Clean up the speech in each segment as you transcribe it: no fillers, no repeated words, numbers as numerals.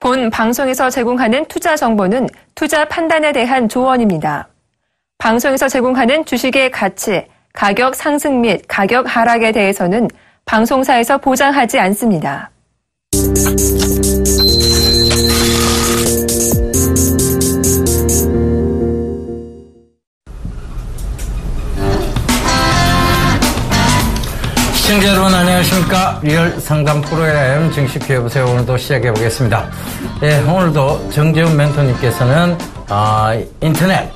본 방송에서 제공하는 투자 정보는 투자 판단에 대한 조언입니다. 방송에서 제공하는 주식의 가치, 가격 상승 및 가격 하락에 대해서는 방송사에서 보장하지 않습니다. 시청자 여러분 안녕하십니까. 리얼 상담 프로그램 증시 기회보세요. 오늘도 시작해 보겠습니다. 예, 오늘도 정재훈 멘토님께서는 인터넷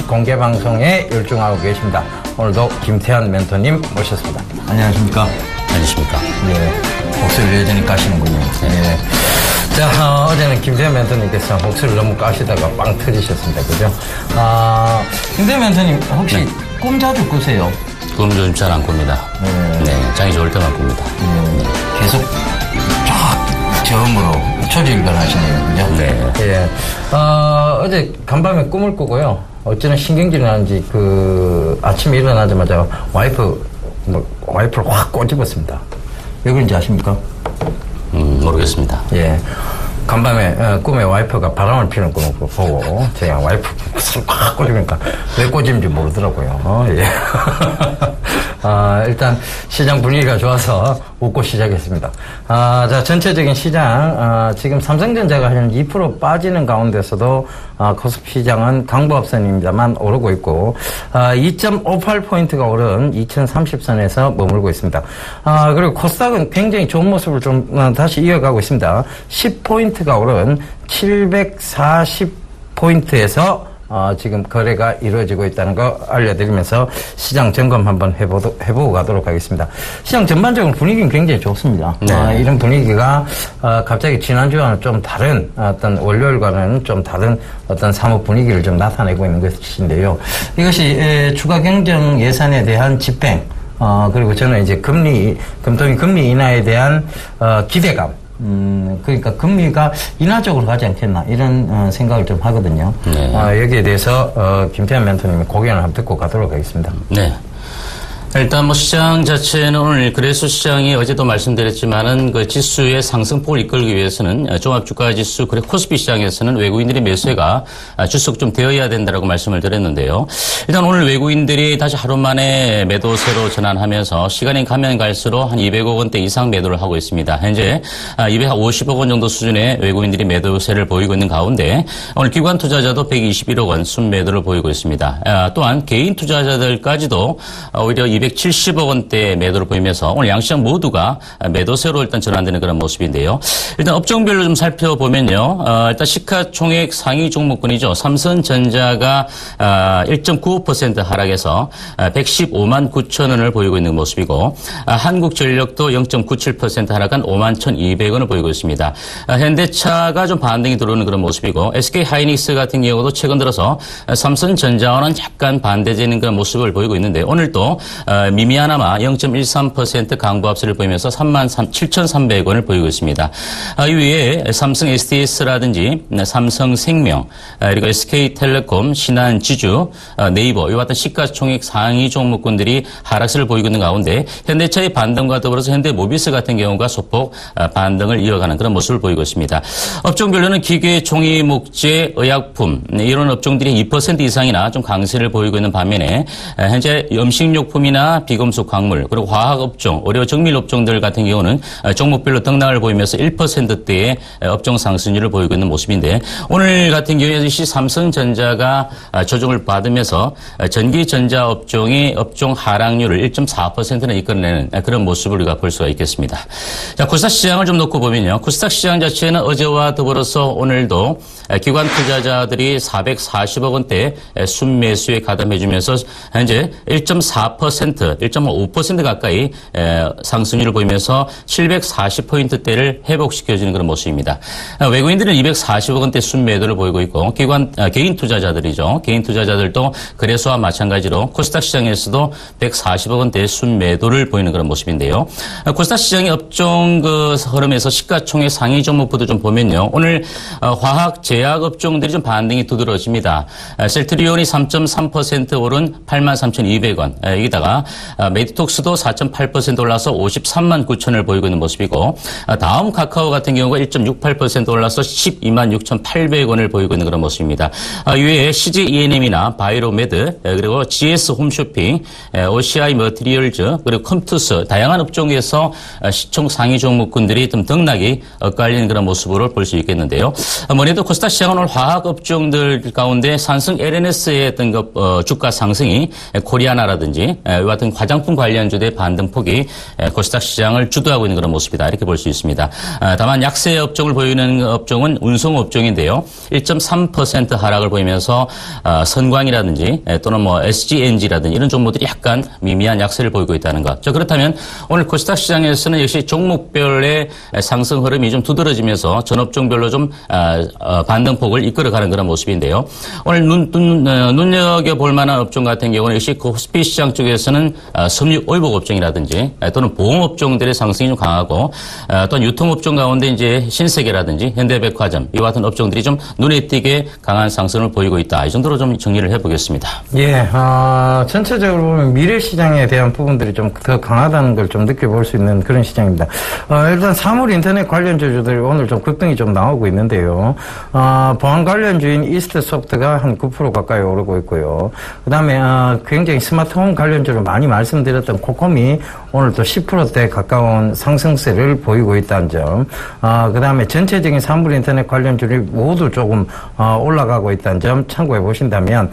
공개 방송에 열중하고 계십니다. 오늘도 김태환 멘토님 모셨습니다. 안녕하십니까. 안녕하십니까. 예, 목소리를 여전히 까시는군요. 예. 자, 어제는 김태환 멘토님께서 목소리를 너무 까시다가 빵 터지셨습니다. 그죠? 김태환 멘토님 혹시 네. 꿈 자주 꾸세요? 꿈 좀 잘 안 꿉니다. 네, 장이 좋을 때만 꿉니다. 계속 쫙 저음으로 초지일관 하시네요. 그죠? 네. 예. 어제 간밤에 꿈을 꾸고요. 어쩌나 신경질이 나는지 아침에 일어나자마자 와이프를 확 꼬집었습니다. 왜 그런지 아십니까? 모르겠습니다. 예. 간밤에 꿈에 와이프가 바람을 피는 꿈을 보고 제가 와이프 확 꼬집으니까 왜 꼬집는지 모르더라고요. 예. 일단 시장 분위기가 좋아서 웃고 시작했습니다. 자, 전체적인 시장 지금 삼성전자가 한 2% 빠지는 가운데서도 코스피 시장은 강보합선입니다만 오르고 있고 2.58포인트가 오른 2030선에서 머물고 있습니다. 그리고 코스닥은 굉장히 좋은 모습을 좀 다시 이어가고 있습니다. 10포인트가 오른 740포인트에서 지금 거래가 이루어지고 있다는 거 알려드리면서 시장 점검 한번 해보고 가도록 하겠습니다. 시장 전반적으로 분위기는 굉장히 좋습니다. 네. 이런 분위기가 갑자기 지난주와는 좀 다른 월요일과는 좀 다른 사업 분위기를 좀 나타내고 있는 것인데요. 이것이 추가 경정 예산에 대한 집행 그리고 저는 이제 금통위 금리 인하에 대한 기대감. 그러니까 금리가 인하적으로 가지 않겠나 이런 생각을 좀 하거든요. 네. 여기에 대해서 김태환 멘토님의 고견을 한번 듣고 가도록 하겠습니다. 네. 일단 시장 자체는 오늘 그래서 시장이 어제도 말씀드렸지만은 그 지수의 상승폭을 이끌기 위해서는 종합주가지수 그리고 코스피 시장에서는 외국인들의 매수가 주석 좀 되어야 된다라고 말씀을 드렸는데요. 일단 오늘 외국인들이 다시 하루 만에 매도세로 전환하면서 시간이 가면 갈수록 한 200억 원대 이상 매도를 하고 있습니다. 현재 250억 원 정도 수준의 외국인들이 매도세를 보이고 있는 가운데 오늘 기관 투자자도 121억 원 순매도를 보이고 있습니다. 또한 개인 투자자들까지도 오히려 270억 원대 매도를 보이면서 오늘 양시장 모두가 매도세로 일단 전환되는 그런 모습인데요. 일단 업종별로 좀 살펴보면요. 일단 시가총액 상위 종목군이죠. 삼성전자가 1.95% 하락해서 115만 9천 원을 보이고 있는 모습이고 한국전력도 0.97% 하락한 5만 1,200원을 보이고 있습니다. 현대차가 좀 반등이 들어오는 그런 모습이고 SK하이닉스 같은 경우도 최근 들어서 삼성전자와는 약간 반대되는 그런 모습을 보이고 있는데 오늘도 미미하나마 0.13% 강보합세를 보이면서 37,300원을 보이고 있습니다. 이외에 삼성 SDS라든지 삼성생명 그리고 SK텔레콤, 신한지주, 네이버 이와 같은 시가총액 상위 종목군들이 하락세를 보이고 있는 가운데 현대차의 반등과 더불어서 현대모비스 같은 경우가 소폭 반등을 이어가는 그런 모습을 보이고 있습니다. 업종별로는 기계, 종이, 목재, 의약품 이런 업종들이 2% 이상이나 좀 강세를 보이고 있는 반면에 현재 음식료품이나 비금속 광물 그리고 화학업종, 의료 정밀 업종들 같은 경우는 종목별로 등락을 보이면서 1%대의 업종 상승률을 보이고 있는 모습인데 오늘 같은 경우에 역시 삼성전자가 조정을 받으면서 전기전자 업종의 업종 하락률을 1.4%는 이끌어내는 그런 모습을 우리가 볼 수가 있겠습니다. 자, 코스닥 시장을 좀 놓고 보면요. 코스닥 시장 자체는 어제와 더불어서 오늘도 기관 투자자들이 440억 원대 순매수에 가담해주면서 현재 1.5% 가까이 상승률을 보이면서 740포인트대를 회복시켜주는 그런 모습입니다. 외국인들은 240억 원대 순매도를 보이고 있고 개인 투자자들이죠. 개인 투자자들도 거래소와 마찬가지로 코스닥 시장에서도 140억 원대 순매도를 보이는 그런 모습인데요. 코스닥 시장의 업종 흐름에서 시가총액 상위 종목부터 좀 보면요. 오늘 화학, 제약 업종들이 좀 반등이 두드러집니다. 셀트리온이 3.3% 오른 83,200원. 여기다가 모습입니다. 메디톡스도 4.8% 올라서 53만 9천을 보이고 있는 모습이고 다음 카카오 같은 경우가 1.68% 올라서 12만 6,800원을 보이고 있는 그런 모습입니다. 이외에 CJ E&M이나 바이로메드 그리고 GS 홈쇼핑, OCI 머티리얼즈 그리고 컴투스 다양한 업종에서 시총 상위 종목군들이 좀 등락이 엇갈리는 그런 모습으로 볼 수 있겠는데요. 뭐래도 코스닥 시장은 오늘 화학 업종들 가운데 삼성 LNS의 어떤 주가 상승이 코리아나라든지 이 같은 화장품 관련주의 반등폭이 코스닥 시장을 주도하고 있는 그런 모습이다 이렇게 볼 수 있습니다. 다만 약세 업종을 보이는 업종은 운송 업종인데요. 1.3% 하락을 보이면서 선광이라든지 또는 뭐 SGNG라든지 이런 종목들이 약간 미미한 약세를 보이고 있다는 것. 자, 그렇다면 오늘 코스닥 시장에서는 역시 종목별의 상승 흐름이 좀 두드러지면서 전업종별로 좀 반등폭을 이끌어가는 그런 모습인데요. 오늘 눈여겨볼 만한 업종 같은 경우는 역시 코스피 시장 쪽에서는 섬유 오일복 업종이라든지 또는 보험업종들의 상승이 좀 강하고 또한 유통업종 가운데 이제 신세계라든지 현대백화점 이와 같은 업종들이 좀 눈에 띄게 강한 상승을 보이고 있다. 이 정도로 좀 정리를 해보겠습니다. 예, 전체적으로 보면 미래시장에 대한 부분들이 좀 더 강하다는 걸 좀 느껴볼 수 있는 그런 시장입니다. 일단 사물 인터넷 관련주들이 오늘 좀 급등이 좀 나오고 있는데요. 보안 관련주인 이스트소프트가 한 9% 가까이 오르고 있고요. 그 다음에 굉장히 스마트홈 관련주를 많이 말씀드렸던 코콤이 오늘 또 10%대 가까운 상승세를 보이고 있다는 점. 그 다음에 전체적인 사물 인터넷 관련주들이 모두 조금 올라가고 있다는 점 참고해 보신다면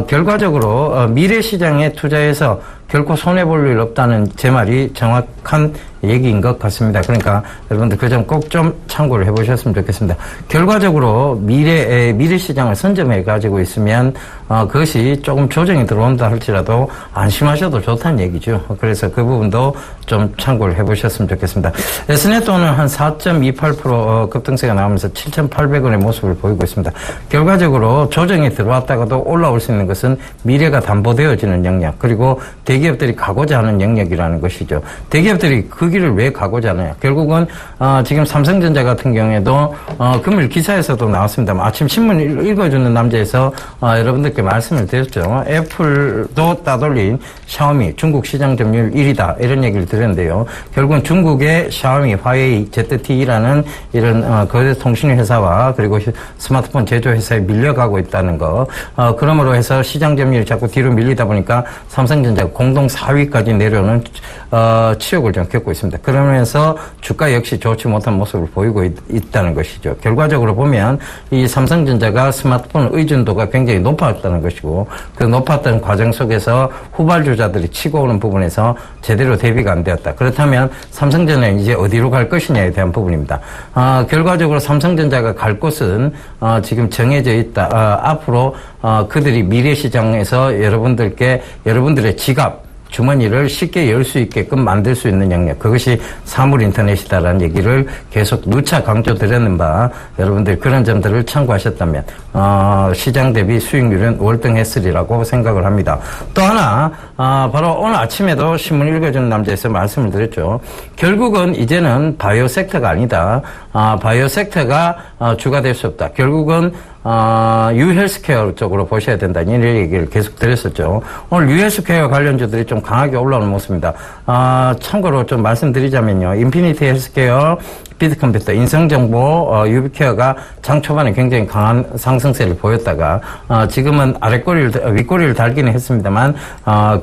결과적으로 미래시장에 투자해서 결코 손해볼 일 없다는 제 말이 정확한 얘기인 것 같습니다. 그러니까 여러분들 그 점 꼭 좀 참고를 해보셨으면 좋겠습니다. 결과적으로 미래시장을 선점해 가지고 있으면 그것이 조금 조정이 들어온다 할지라도 안심하셔도 좋다는 얘기죠. 그래서 그 부분도 좀 참고를 해보셨으면 좋겠습니다. S넷도 오늘 한 4.28% 급등세가 나오면서 7,800원의 모습을 보이고 있습니다. 결과적으로 조정이 들어왔다가도 올라올 수 있는 것은 미래가 담보되어지는 영역 그리고 대기업들이 가고자 하는 영역이라는 것이죠. 대기업들이 그 길을 왜 가고자 하느냐. 결국은 지금 삼성전자 같은 경우에도 금요일 기사에서도 나왔습니다만 아침 신문 읽어주는 남자에서 여러분들께 말씀을 드렸죠. 애플도 따돌린 샤오미 중국 시장 점유율 1위다 이런 얘기를 드렸는데요. 결국은 중국의 샤오미, 화웨이, ZTE라는 이런 거대 통신 회사와 그리고 스마트폰 제조 회사에 밀려가고 있다는 거. 그러므로 해서 시장 점유율이 자꾸 뒤로 밀리다 보니까 삼성전자가 공동 4위까지 내려오는 치욕을 좀 겪고 있습니다. 그러면서 주가 역시 좋지 못한 모습을 보이고 있다는 것이죠. 결과적으로 보면 이 삼성전자가 스마트폰 의존도가 굉장히 높았다는 것이고 그 높았던 과정 속에서 후발주자들이 치고 오는 부분에서 제대로 대비가 안 되었다. 그렇다면 삼성전자는 이제 어디로 갈 것이냐에 대한 부분입니다. 결과적으로 삼성전자가 갈 곳은 지금 정해져 있다. 앞으로 그들이 미래시장에서 여러분들의 지갑 주머니를 쉽게 열 수 있게끔 만들 수 있는 영역 그것이 사물 인터넷이다라는 얘기를 계속 누차 강조드렸는 바 여러분들 그런 점들을 참고하셨다면 시장 대비 수익률은 월등했으리라고 생각을 합니다. 또 하나 바로 오늘 아침에도 신문 읽어주는 남자에서 말씀을 드렸죠. 결국은 이제는 바이오 섹터가 아니다. 바이오 섹터가 주가 될 수 없다. 결국은 유헬스케어 쪽으로 보셔야 된다. 이런 얘기를 계속 드렸었죠. 오늘 유헬스케어 관련주들이 좀 강하게 올라오는 모습입니다. 참고로 좀 말씀드리자면요. 인피니티 헬스케어, 비트컴퓨터, 인성정보, 유비케어가 장 초반에 굉장히 강한 상승세를 보였다가 지금은 윗꼬리를 달기는 했습니다만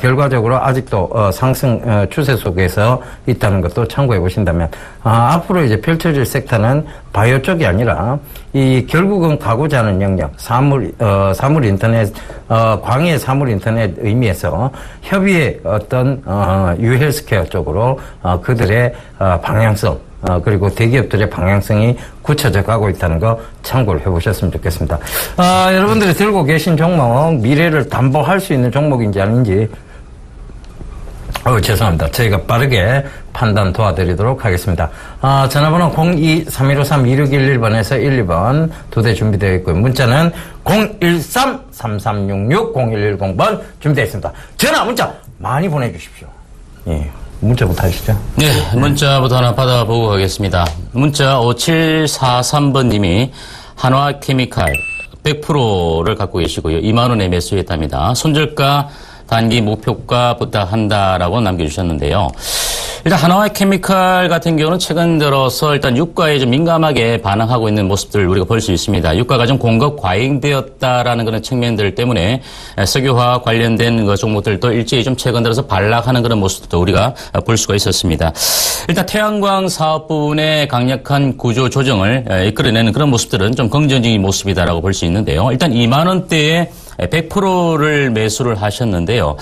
결과적으로 아직도 상승 추세 속에서 있다는 것도 참고해 보신다면 앞으로 이제 펼쳐질 섹터는 바이오 쪽이 아니라 이 결국은 가고자 하는 영역 사물 인터넷 광의 사물 인터넷 의미에서 협의의 어떤 유헬스케어 쪽으로 그들의 방향성 그리고 대기업들의 방향성이 굳혀져 가고 있다는 거 참고를 해보셨으면 좋겠습니다. 여러분들이 들고 계신 종목 미래를 담보할 수 있는 종목인지 아닌지 죄송합니다. 저희가 빠르게 판단 도와드리도록 하겠습니다. 전화번호 02-3153-2611번에서 12번 2대 준비되어 있고요. 문자는 013-3366-0110번 준비되어 있습니다. 전화 문자 많이 보내주십시오. 예. 문자부터 하시죠. 네, 문자부터 하나 받아보고 가겠습니다. 문자 5743번님이 한화케미칼 100%를 갖고 계시고요. 2만 원에 매수했답니다. 손절가 단기 목표가 부탁한다라고 남겨주셨는데요. 일단 한화케미칼 같은 경우는 최근 들어서 일단 유가에 좀 민감하게 반응하고 있는 모습들을 우리가 볼 수 있습니다. 유가가 좀 공급 과잉되었다라는 그런 측면들 때문에 석유화 관련된 그 종목들도 일제히 좀 최근 들어서 반락하는 그런 모습도 우리가 볼 수가 있었습니다. 일단 태양광 사업 부분의 강력한 구조 조정을 이끌어내는 그런 모습들은 좀 긍정적인 모습이다라고 볼 수 있는데요. 일단 2만 원대에 100%를 매수를 하셨는데요.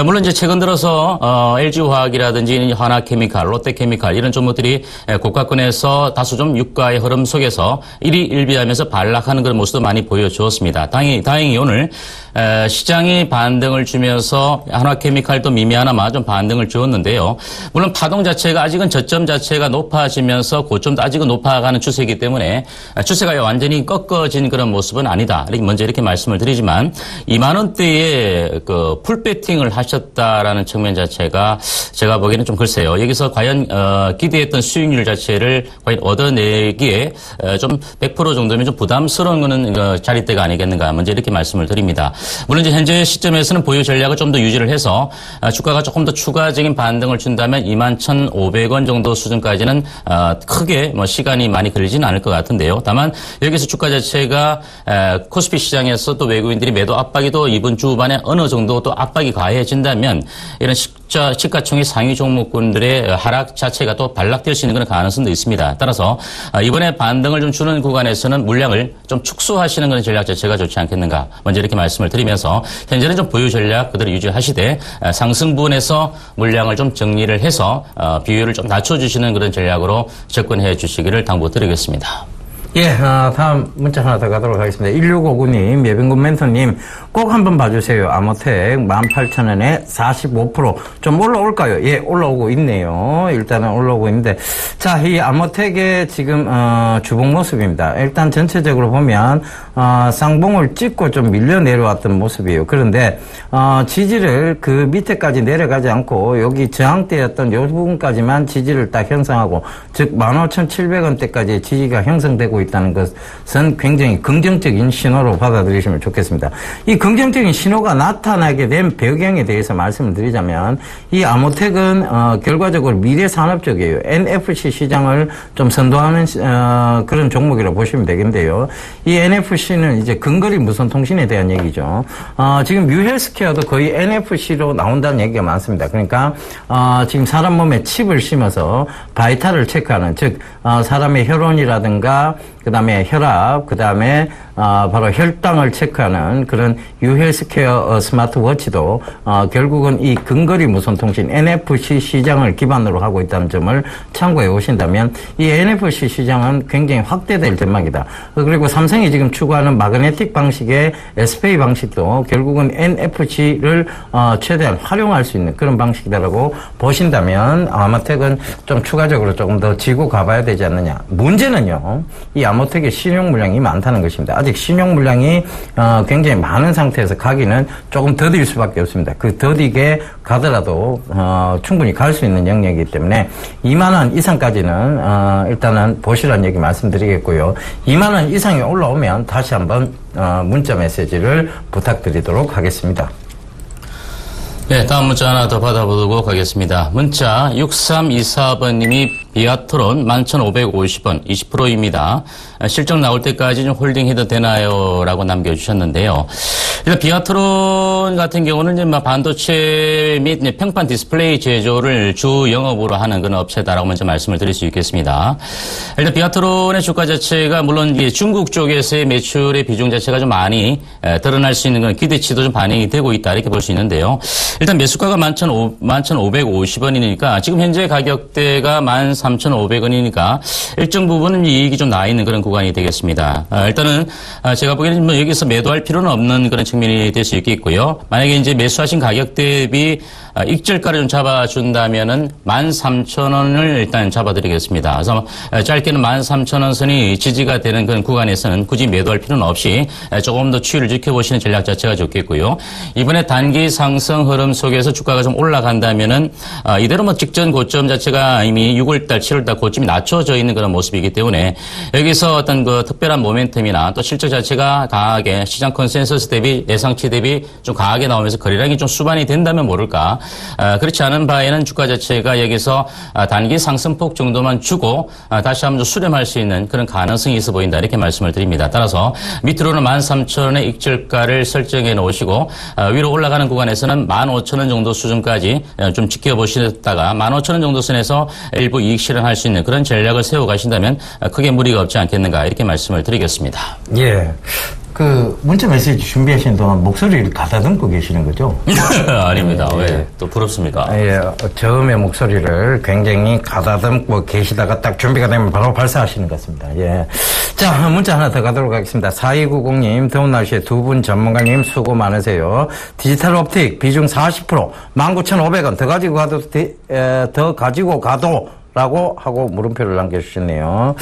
물론 이제 최근 들어서 LG화학이라든지 하나케미칼, 롯데케미칼 이런 종목들이 고가권에서 다소 좀 유가의 흐름 속에서 일희일비하면서 반락하는 그런 모습도 많이 보여주었습니다. 다행히 오늘 시장이 반등을 주면서 하나케미칼도 미미하나마 좀 반등을 주었는데요. 물론 파동 자체가 아직은 저점 자체가 높아지면서 고점도 아직은 높아가는 추세이기 때문에 추세가 완전히 꺾어진 그런 모습은 아니다. 먼저 이렇게 말씀을 드리지만 2만 원대에 그 풀배팅을 하셨다라는 측면 자체가 제가 보기에는 좀 글쎄요. 여기서 과연 기대했던 수익률 자체를 과연 얻어내기에 좀 100% 정도면 좀 부담스러운 거는 자리대가 아니겠는가. 먼저 이렇게 말씀을 드립니다. 물론 이제 현재 시점에서는 보유 전략을 좀 더 유지를 해서 주가가 조금 더 추가적인 반등을 준다면 21,500원 정도 수준까지는 크게 뭐 시간이 많이 걸리지는 않을 것 같은데요. 다만 여기서 주가 자체가 코스피 시장에서 또 외국인들이 매도 압박이 또 이번 주 후반에 어느 정도 또 압박이 가해진다면 이런 시가총액 상위 종목군들의 하락 자체가 또 반락될 수 있는 그런 가능성도 있습니다. 따라서 이번에 반등을 좀 주는 구간에서는 물량을 좀 축소하시는 그런 전략 자체가 좋지 않겠는가. 먼저 이렇게 말씀을 드리면서 현재는 좀 보유 전략 그대로 유지하시되 상승 부분에서 물량을 좀 정리를 해서 비율을 좀 낮춰주시는 그런 전략으로 접근해 주시기를 당부드리겠습니다. 예, 다음 문자 하나 더 가도록 하겠습니다. 1659님, 예빈군 멘토님, 꼭 한번 봐주세요. 아모텍 18,000원에 45%. 좀 올라올까요? 예, 올라오고 있네요. 일단은 올라오고 있는데. 자, 이 아모텍의 지금, 주봉 모습입니다. 일단 전체적으로 보면, 쌍봉을 찍고 좀 밀려 내려왔던 모습이에요. 그런데, 지지를 그 밑에까지 내려가지 않고, 여기 저항대였던 요 부분까지만 지지를 딱 형성하고, 즉, 15,700원대까지 지지가 형성되고 있다는 것은 굉장히 긍정적인 신호로 받아들이시면 좋겠습니다. 이 긍정적인 신호가 나타나게 된 배경에 대해서 말씀을 드리자면 이 아모텍은 결과적으로 미래 산업 쪽이에요. NFC 시장을 좀 선도하는 그런 종목이라고 보시면 되겠는데요. 이 NFC는 이제 근거리 무선 통신에 대한 얘기죠. 지금 뉴헬스케어도 거의 NFC로 나온다는 얘기가 많습니다. 그러니까 지금 사람 몸에 칩을 심어서 바이탈을 체크하는, 즉 사람의 혈흔이라든가 그 다음에 혈압, 그 다음에 바로 혈당을 체크하는 그런 유헬스케어 스마트워치도 결국은 이 근거리 무선통신 NFC 시장을 기반으로 하고 있다는 점을 참고해 오신다면 이 NFC 시장은 굉장히 확대될 전망이다. 그리고 삼성이 지금 추구하는 마그네틱 방식의 SPA 방식도 결국은 NFC를 최대한 활용할 수 있는 그런 방식이다라고 보신다면 아모텍은 좀 추가적으로 조금 더 지고 가봐야 되지 않느냐. 문제는요, 이 아모텍의 신용 물량이 많다는 것입니다. 아직 신용 물량이 굉장히 많은 상태에서 가기는 조금 더딜 수밖에 없습니다. 그 더디게 가더라도 충분히 갈 수 있는 영역이기 때문에 2만 원 이상까지는 일단은 보시라는 얘기 말씀드리겠고요. 2만 원 이상이 올라오면 다시 한번 문자 메시지를 부탁드리도록 하겠습니다. 네, 다음 문자 하나 더 받아보도록 하겠습니다. 문자 6324번님이 비아트론 11,550원 20%입니다. 실적 나올 때까지 좀 홀딩해도 되나요? 라고 남겨주셨는데요. 일단 비아트론 같은 경우는 이제 반도체 및 평판 디스플레이 제조를 주 영업으로 하는 그런 업체다라고 먼저 말씀을 드릴 수 있겠습니다. 일단 비아트론의 주가 자체가 물론 중국 쪽에서의 매출의 비중 자체가 좀 많이 드러날 수 있는 그런 기대치도 좀 반영이 되고 있다 이렇게 볼 수 있는데요. 일단 매수가가 11,550원이니까 지금 현재 가격대가 13,500원이니까 일정 부분은 이익이 좀 나 있는 그런 구간이 되겠습니다. 일단은 제가 보기에는 뭐 여기서 매도할 필요는 없는 그런 측면이 될 수 있겠고요. 만약에 이제 매수하신 가격 대비 익절가를 좀 잡아준다면은 13,000원을 일단 잡아드리겠습니다. 그래서 짧게는 13,000원 선이 지지가 되는 그런 구간에서는 굳이 매도할 필요는 없이 조금 더 추이를 지켜보시는 전략 자체가 좋겠고요. 이번에 단기 상승 흐름 속에서 주가가 좀 올라간다면은 이대로 뭐 직전 고점 자체가 이미 6월달, 7월달 고점이 낮춰져 있는 그런 모습이기 때문에 여기서 어떤 그 특별한 모멘텀이나 또 실적 자체가 강하게 시장 컨센서스 대비 예상치 대비 좀 강하게 나오면서 거래량이 좀 수반이 된다면 모를까. 그렇지 않은 바에는 주가 자체가 여기서 단기 상승폭 정도만 주고 다시 한번 좀 수렴할 수 있는 그런 가능성이 있어 보인다. 이렇게 말씀을 드립니다. 따라서 밑으로는 13,000원의 익절가를 설정해 놓으시고 위로 올라가는 구간에서는 15,000원 정도 수준까지 좀 지켜보시다가 15,000원 정도 선에서 일부 이익 실현할 수 있는 그런 전략을 세워 가신다면 크게 무리가 없지 않겠는가 이렇게 말씀을 드리겠습니다. 예. 그 문자 메시지 준비하시는 동안 목소리를 가다듬고 계시는 거죠? 아닙니다. 예. 왜 또 부럽습니까? 예, 처음에 목소리를 굉장히 가다듬고 계시다가 딱 준비가 되면 바로 발사하시는 것 같습니다. 예. 자, 문자 하나 더 가도록 하겠습니다. 4290님, 더운 날씨에 두 분 전문가님 수고 많으세요. 디지털 옵틱 비중 40%, 19,500원 더 가지고 가도 라고 하고 물음표를 남겨주셨네요.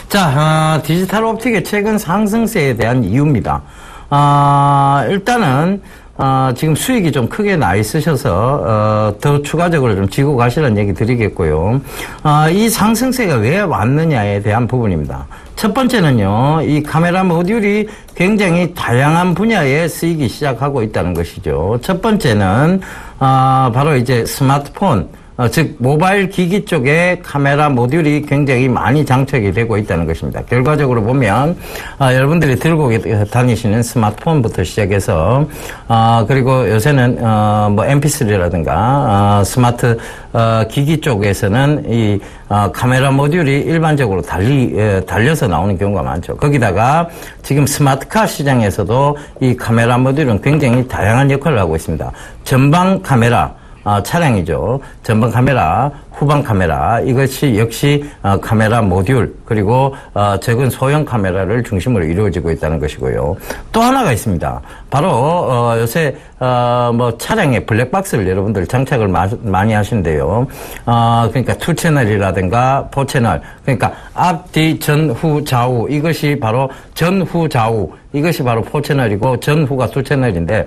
자, 디지털 옵틱의 최근 상승세에 대한 이유입니다. 일단은, 지금 수익이 좀 크게 나 있으셔서, 더 추가적으로 좀 지고 가시라는 얘기 드리겠고요. 이 상승세가 왜 왔느냐에 대한 부분입니다. 첫 번째는요, 이 카메라 모듈이 굉장히 다양한 분야에 쓰이기 시작하고 있다는 것이죠. 첫 번째는, 바로 이제 스마트폰, 즉 모바일 기기 쪽에 카메라 모듈이 굉장히 많이 장착이 되고 있다는 것입니다. 결과적으로 보면 여러분들이 들고 다니시는 스마트폰부터 시작해서 그리고 요새는 뭐 MP3라든가 스마트 기기 쪽에서는 이 카메라 모듈이 일반적으로 달려서 나오는 경우가 많죠. 거기다가 지금 스마트카 시장에서도 이 카메라 모듈은 굉장히 다양한 역할을 하고 있습니다. 전방 카메라 차량이죠. 전방 카메라, 후방 카메라, 이것이 역시 카메라 모듈, 그리고 적은 소형 카메라를 중심으로 이루어지고 있다는 것이고요. 또 하나가 있습니다. 바로 요새 뭐 차량에 블랙박스를 여러분들 장착을 많이 하신대요. 그러니까 2채널이라든가 4채널, 그러니까 앞, 뒤, 전, 후, 좌우, 이것이 바로 전, 후, 좌우, 이것이 바로 4채널이고 전후가 2채널인데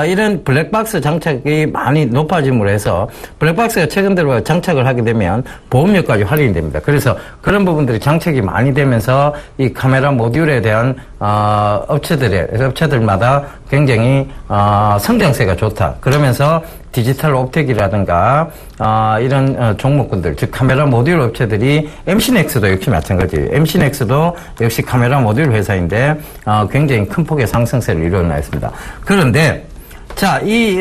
이런 블랙박스 장착이 많이 높아짐으로 해서 블랙박스가 최근 들어 장착을 하게 되면 보험료까지 할인이 됩니다. 그래서 그런 부분들이 장착이 많이 되면서 이 카메라 모듈에 대한 업체들마다 굉장히 성장세가 좋다. 그러면서 디지털 옵틱이라든가 이런 종목군들, 즉 카메라 모듈 업체들이 MC넥스도 역시 마찬가지예요. MC넥스도 역시 카메라 모듈 회사인데 굉장히 큰 폭의 상승세를 이뤄냈습니다. 그런데 자, 이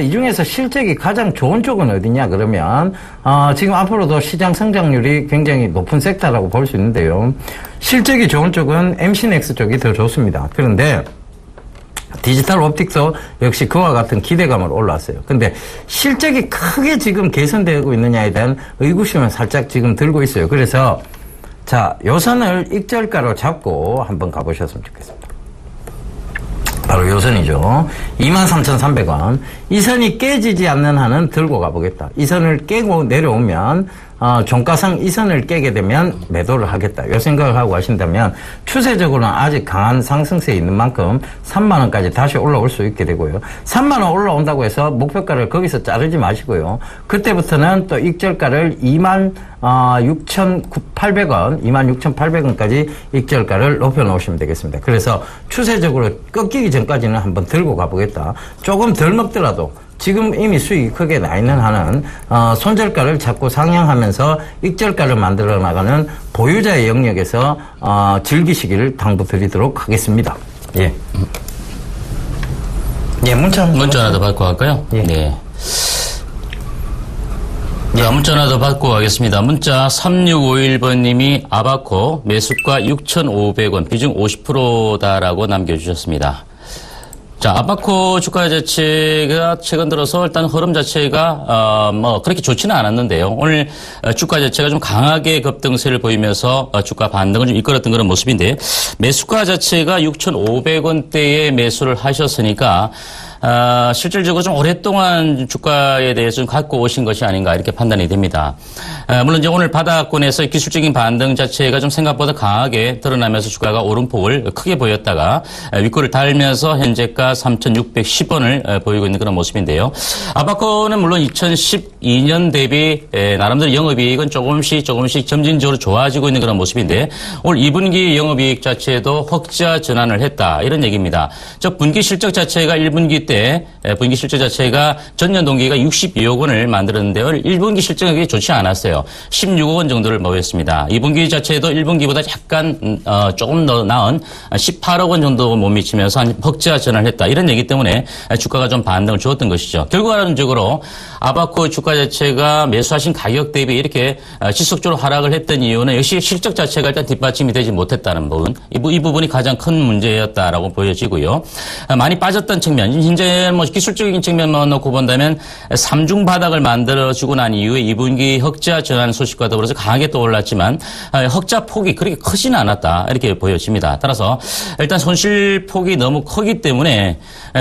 중에서 실적이 가장 좋은 쪽은 어디냐 그러면 지금 앞으로도 시장 성장률이 굉장히 높은 섹터라고 볼 수 있는데요. 실적이 좋은 쪽은 MC넥스 쪽이 더 좋습니다. 그런데 디지털 옵틱도 역시 그와 같은 기대감으로 올라왔어요. 근데 실적이 크게 지금 개선되고 있느냐에 대한 의구심은 살짝 지금 들고 있어요. 그래서 자, 요 선을 익절가로 잡고 한번 가보셨으면 좋겠습니다. 바로 요 선이죠. 23,300원. 이 선이 깨지지 않는 한은 들고 가보겠다. 이 선을 깨고 내려오면 종가상 이 선을 깨게 되면 매도를 하겠다. 요 생각을 하고 하신다면 추세적으로는 아직 강한 상승세에 있는 만큼 3만원까지 다시 올라올 수 있게 되고요. 3만원 올라온다고 해서 목표가를 거기서 자르지 마시고요. 그때부터는 또 익절가를 26,800원, 26,800원까지 익절가를 높여놓으시면 되겠습니다. 그래서 추세적으로 꺾이기 전까지는 한번 들고 가보겠다. 조금 덜 먹더라도 지금 이미 수익이 크게 나 있는 한은 손절가를 자꾸 상향하면서 익절가를 만들어 나가는 보유자의 영역에서 즐기시기를 당부드리도록 하겠습니다. 예. 예, 문자 하나 더 받고 갈까요? 예. 네. 자, 문자 하나 더 받고 가겠습니다. 문자 3651번님이 아바코 매수가 6,500원, 비중 50%다라고 남겨주셨습니다. 자, 아바코 주가 자체가 최근 들어서 일단 흐름 자체가 뭐 그렇게 좋지는 않았는데요. 오늘 주가 자체가 좀 강하게 급등세를 보이면서 주가 반등을 좀 이끌었던 그런 모습인데 매수가 자체가 6,500원대에 매수를 하셨으니까 실질적으로 좀 오랫동안 주가에 대해서 좀 갖고 오신 것이 아닌가 이렇게 판단이 됩니다. 물론 이제 오늘 바닥권에서 기술적인 반등 자체가 좀 생각보다 강하게 드러나면서 주가가 오름폭을 크게 보였다가 윗골을 달면서 현재가 3,610원을 보이고 있는 그런 모습인데요. 아바코는 물론 2012년 대비 나름대로 영업이익은 조금씩 점진적으로 좋아지고 있는 그런 모습인데 올 2분기 영업이익 자체도 흑자 전환을 했다 이런 얘기입니다. 즉 분기 실적 자체가 1분기 때 분기 실적 자체가 전년 동기가 62억 원을 만들었는데 1분기 실적이 좋지 않았어요. 16억 원 정도를 모였습니다. 2분기 자체도 1분기보다 약간 조금 더 나은 18억 원 정도 못 미치면서 한 흑자 전환을 했다 이런 얘기 때문에 주가가 좀 반등을 주었던 것이죠. 결과론적으로 아바코 주가 자체가 매수하신 가격 대비 이렇게 지속적으로 하락을 했던 이유는 역시 실적 자체가 일단 뒷받침이 되지 못했다는 부분, 이 부분이 가장 큰 문제였다라고 보여지고요. 많이 빠졌던 측면, 현재 뭐 기술적인 측면만 놓고 본다면 3중 바닥을 만들어주고 난 이후에 2분기 흑자 전환 소식과 더불어서 강하게 또 올랐지만 흑자 폭이 그렇게 크지는 않았다 이렇게 보여집니다. 따라서 일단 손실 폭이 너무 크기 때문에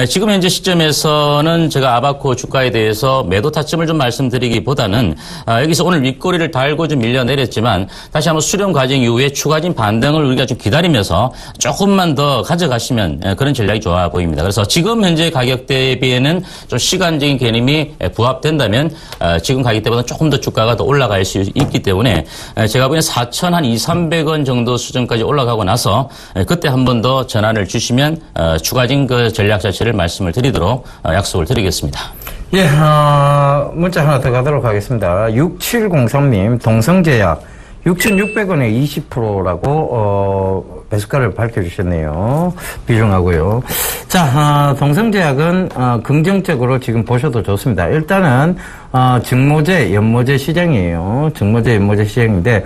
지금 현재 시점에서는 제가 아바코 주가에 대해서 매도 타점을 좀 말씀드리기보다는 여기서 오늘 윗꼬리를 달고 좀 밀려내렸지만 다시 한번 수렴 과정 이후에 추가적인 반등을 우리가 좀 기다리면서 조금만 더 가져가시면 그런 전략이 좋아 보입니다. 그래서 지금 현재 가격 대비에는 좀 시간적인 개념이 부합된다면 지금 가격대보다 조금 더 주가가 더 올라갈 수 있기 때문에 제가 보기엔 4,200-300원 정도 수준까지 올라가고 나서 그때 한 번 더 전환을 주시면 추가적인 그 전략 자체를 말씀을 드리도록 약속을 드리겠습니다. 예, 문자 하나 더 가도록 하겠습니다. 6703님, 동성제약 6,600원에 20%라고 매수가를 밝혀주셨네요. 비중하고요. 자, 동성제약은 긍정적으로 지금 보셔도 좋습니다. 일단은 증모제, 연모제 시장이에요. 증모제, 연모제 시장인데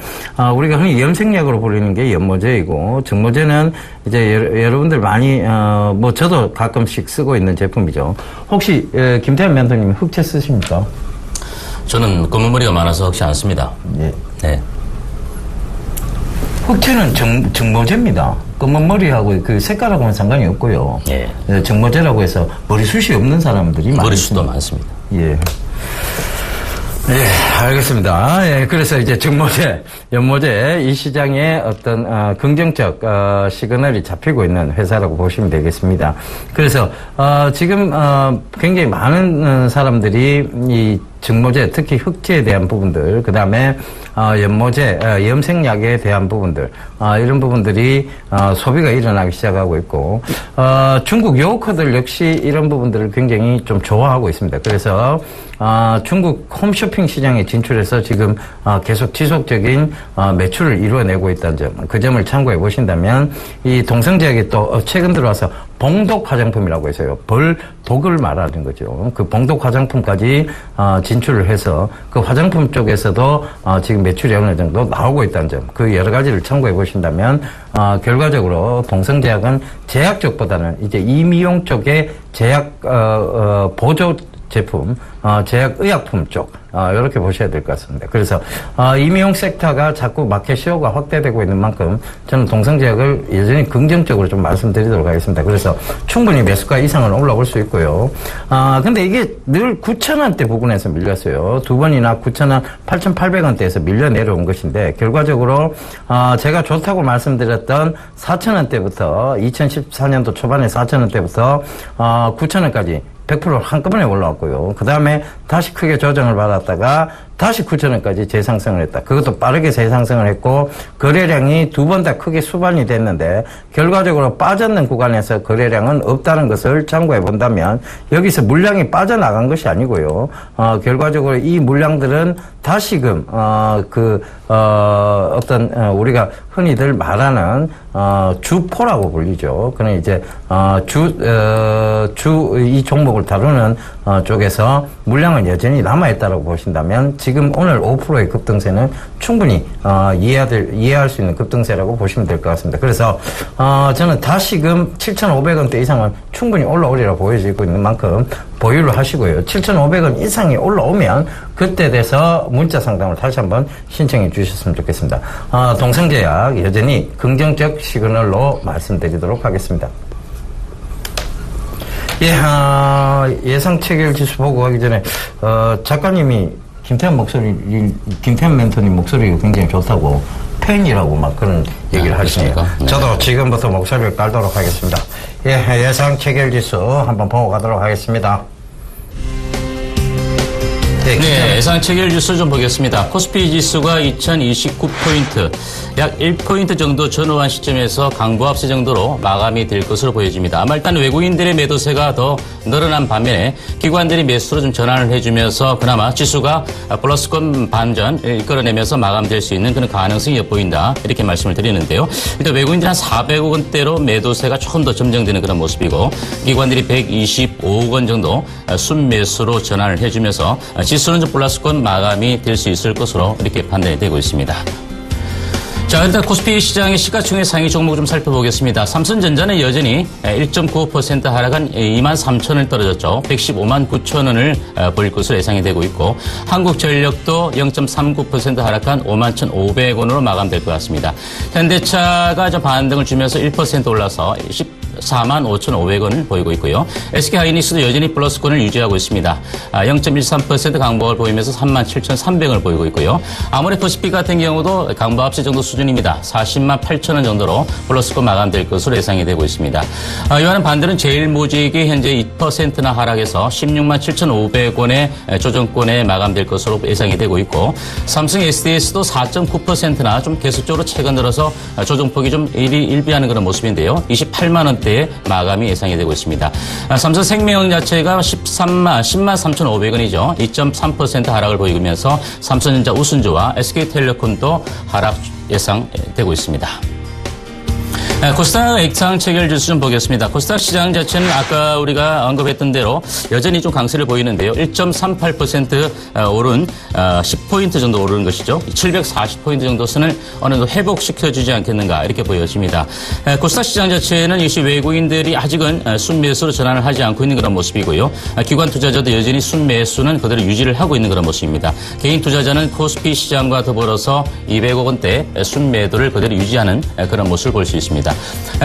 우리가 흔히 염색약으로 부르는 게 연모제이고 증모제는 이제 여러분들 많이 뭐 저도 가끔씩 쓰고 있는 제품이죠. 혹시 김태현 멘토님 흑채 쓰십니까? 저는 검은 머리가 많아서 흑채 안 씁니다. 예. 네. 흑채는 증모제입니다. 검은 머리하고 그 색깔하고는 상관이 없고요. 예. 증모제라고 해서 머리숱이 없는 사람들이 많습니다. 머리숱도 많습니다. 예. 예, 알겠습니다. 예, 그래서 이제 증모제, 연모제 이 시장에 어떤 긍정적 시그널이 잡히고 있는 회사라고 보시면 되겠습니다. 그래서 지금 굉장히 많은 사람들이 이 증모제, 특히 흑채에 대한 부분들, 그 다음에 연모제, 염색약에 대한 부분들, 이런 부분들이 소비가 일어나기 시작하고 있고 중국 요커들 역시 이런 부분들을 굉장히 좀 좋아하고 있습니다. 그래서 중국 홈쇼핑 시장에 진출해서 지금 계속 지속적인 매출을 이루어내고 있다는 점, 그 점을 참고해 보신다면 이 동성제약이 또 최근 들어와서 봉독 화장품이라고 해서요. 독을 말하는 거죠. 그 봉독 화장품까지 진출을 해서 그 화장품 쪽에서도 지금 매출이 어느 정도 나오고 있다는 점, 그 여러 가지를 참고해 보신다면 결과적으로 동성제약은 제약 쪽보다는 이제 이미용 쪽의 제약 보조 제품, 제약의약품 쪽, 이렇게 보셔야 될 것 같습니다. 그래서, 임용 섹터가 자꾸 마켓 시어가 확대되고 있는 만큼 저는 동성제약을 여전히 긍정적으로 좀 말씀드리도록 하겠습니다. 그래서 충분히 매수가 이상은 올라올 수 있고요. 근데 이게 늘 9,000원대 부근에서 밀렸어요. 두 번이나 9,000원, 8,800원대에서 밀려 내려온 것인데, 결과적으로, 제가 좋다고 말씀드렸던 4,000원대부터, 2014년도 초반에 4,000원대부터, 9,000원까지 100% 한꺼번에 올라왔고요. 그 다음에 다시 크게 조정을 받았다가 다시 9,000원까지 재상승을 했다. 그것도 빠르게 재상승을 했고 거래량이 두 번 다 크게 수반이 됐는데 결과적으로 빠졌는 구간에서 거래량은 없다는 것을 참고해 본다면 여기서 물량이 빠져나간 것이 아니고요. 결과적으로 이 물량들은 다시금 어떤 우리가 흔히들 말하는 주포라고 불리죠. 그는 이제 이 종목을 다루는 쪽에서 물량은 여전히 남아있다고 보신다면 지금 오늘 5%의 급등세는 충분히 이해할 수 있는 급등세라고 보시면 될 것 같습니다. 그래서 저는 다시금 7,500원대 이상은 충분히 올라오리라 보여지고 있는 만큼 보유를 하시고요. 7,500원 이상이 올라오면 그때 돼서 문자 상담을 다시 한번 신청해 주셨으면 좋겠습니다. 동성제약 여전히 긍정적 시그널로 말씀드리도록 하겠습니다. 예, 예상 체결 지수 보고 가기 전에, 작가님이 김태현 멘토님 목소리가 굉장히 좋다고 팬이라고 막 그런 얘기를 하시니까 네. 저도 지금부터 목소리를 깔도록 하겠습니다. 예, 예상 체결 지수 한번 보고 가도록 하겠습니다. 네, 예상 체결 지수 좀 보겠습니다. 코스피 지수가 2029포인트, 약 1포인트 정도 전후한 시점에서 강보합세 정도로 마감이 될 것으로 보여집니다. 아마 일단 외국인들의 매도세가 더 늘어난 반면에 기관들이 매수로 좀 전환을 해주면서 그나마 지수가 플러스권 반전을 이끌어내면서 마감될 수 있는 그런 가능성이 엿보인다. 이렇게 말씀을 드리는데요. 일단 외국인들이 한 400억 원대로 매도세가 조금 더 점정되는 그런 모습이고 기관들이 125억 원 정도 순매수로 전환을 해주면서 지수는 좀 플러스권 마감이 될 수 있을 것으로 이렇게 판단이 되고 있습니다. 자, 일단 코스피 시장의 시가총액 상위 종목 좀 살펴보겠습니다. 삼성전자는 여전히 1.95% 하락한 23,000원을 떨어졌죠. 115만 9천원을 보일 것으로 예상이 되고 있고 한국전력도 0.39% 하락한 51,500원으로 마감될 것 같습니다. 현대차가 좀 반등을 주면서 1% 올라서 145,500원을 보이고 있고요. SK하이닉스도 여전히 플러스권을 유지하고 있습니다. 0.13% 강보를 보이면서 37,300원을 보이고 있고요. 아모레퍼시픽 같은 경우도 강보합세 정도 수준입니다. 400만 8천원 정도로 플러스권 마감될 것으로 예상이 되고 있습니다. 이와는 반대는 제일모직이 현재 2%나 하락해서 167만 7,500원의 조정권에 마감될 것으로 예상이 되고 있고 삼성 SDS도 4.9%나 좀 계속적으로 최근 들어서 조정폭이 좀 일비하는 그런 모습인데요. 28만 원대 마감이 예상이 되고 있습니다. 삼성생명 자체가 10만 3,500원이죠. 2.3% 하락을 보이면서 삼성전자 우순조와 SK텔레콤도 하락 예상되고 있습니다. 코스닥 액상 체결 지수 좀 보겠습니다. 코스닥 시장 자체는 아까 우리가 언급했던 대로 여전히 좀 강세를 보이는데요. 1.38% 오른 10포인트 정도 오르는 것이죠. 740포인트 정도 선을 어느 정도 회복시켜주지 않겠는가 이렇게 보여집니다. 코스닥 시장 자체는 역시 외국인들이 아직은 순매수로 전환을 하지 않고 있는 그런 모습이고요. 기관 투자자도 여전히 순매수는 그대로 유지를 하고 있는 그런 모습입니다. 개인 투자자는 코스피 시장과 더불어서 200억 원대 순매도를 그대로 유지하는 그런 모습을 볼 수 있습니다.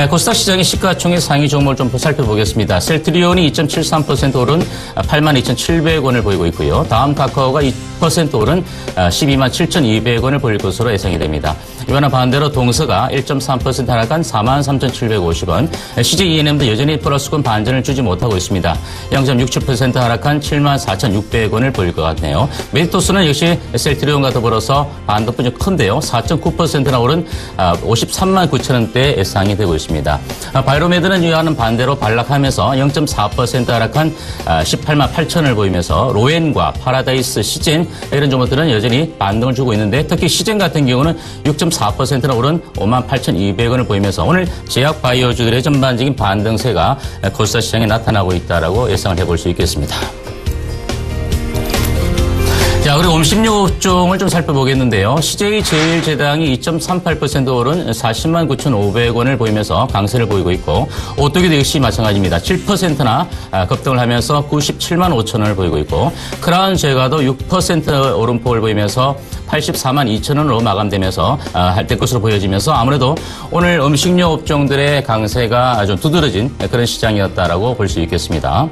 코스닥 시장의 시가총액 상위 종목을 좀 살펴보겠습니다. 셀트리온이 2.73% 오른 82,700원을 보이고 있고요. 다음 카카오가 2% 오른 12만 7,200원을 보일 것으로 예상이 됩니다. 이와는 반대로 동서가 1.3% 하락한 43,750원, CJENM도 여전히 플러스권 반전을 주지 못하고 있습니다. 0.67% 하락한 74,600원을 보일 것 같네요. 메디토스는 역시 셀트리온과 더불어서 반등폭이 좀 큰데요. 4.9%나 오른 53만 9천원대 예상이 되고 있습니다. 바이로메드는 이와는 반대로 반락하면서 0.4% 하락한 18만 8천원을 보이면서 로엔과 파라다이스, 시젠 이런 종목들은 여전히 반등을 주고 있는데 특히 시젠 같은 경우는 6.4%나 오른 58,200원을 보이면서 오늘 제약 바이오주들의 전반적인 반등세가 코스닥 시장에 나타나고 있다라고 예상을 해볼 수 있겠습니다. 자, 그리고 음식료 업종을 좀 살펴보겠는데요. CJ제일제당이 2.38% 오른 40만 9,500원을 보이면서 강세를 보이고 있고 오뚜기도 역시 마찬가지입니다. 7%나 급등을 하면서 97만 5천원을 보이고 있고 크라운제과도 6% 오름폭을 보이면서 84만 2천원으로 마감되면서 될 것으로 보여지면서 아무래도 오늘 음식료 업종들의 강세가 좀 두드러진 그런 시장이었다라고 볼 수 있겠습니다.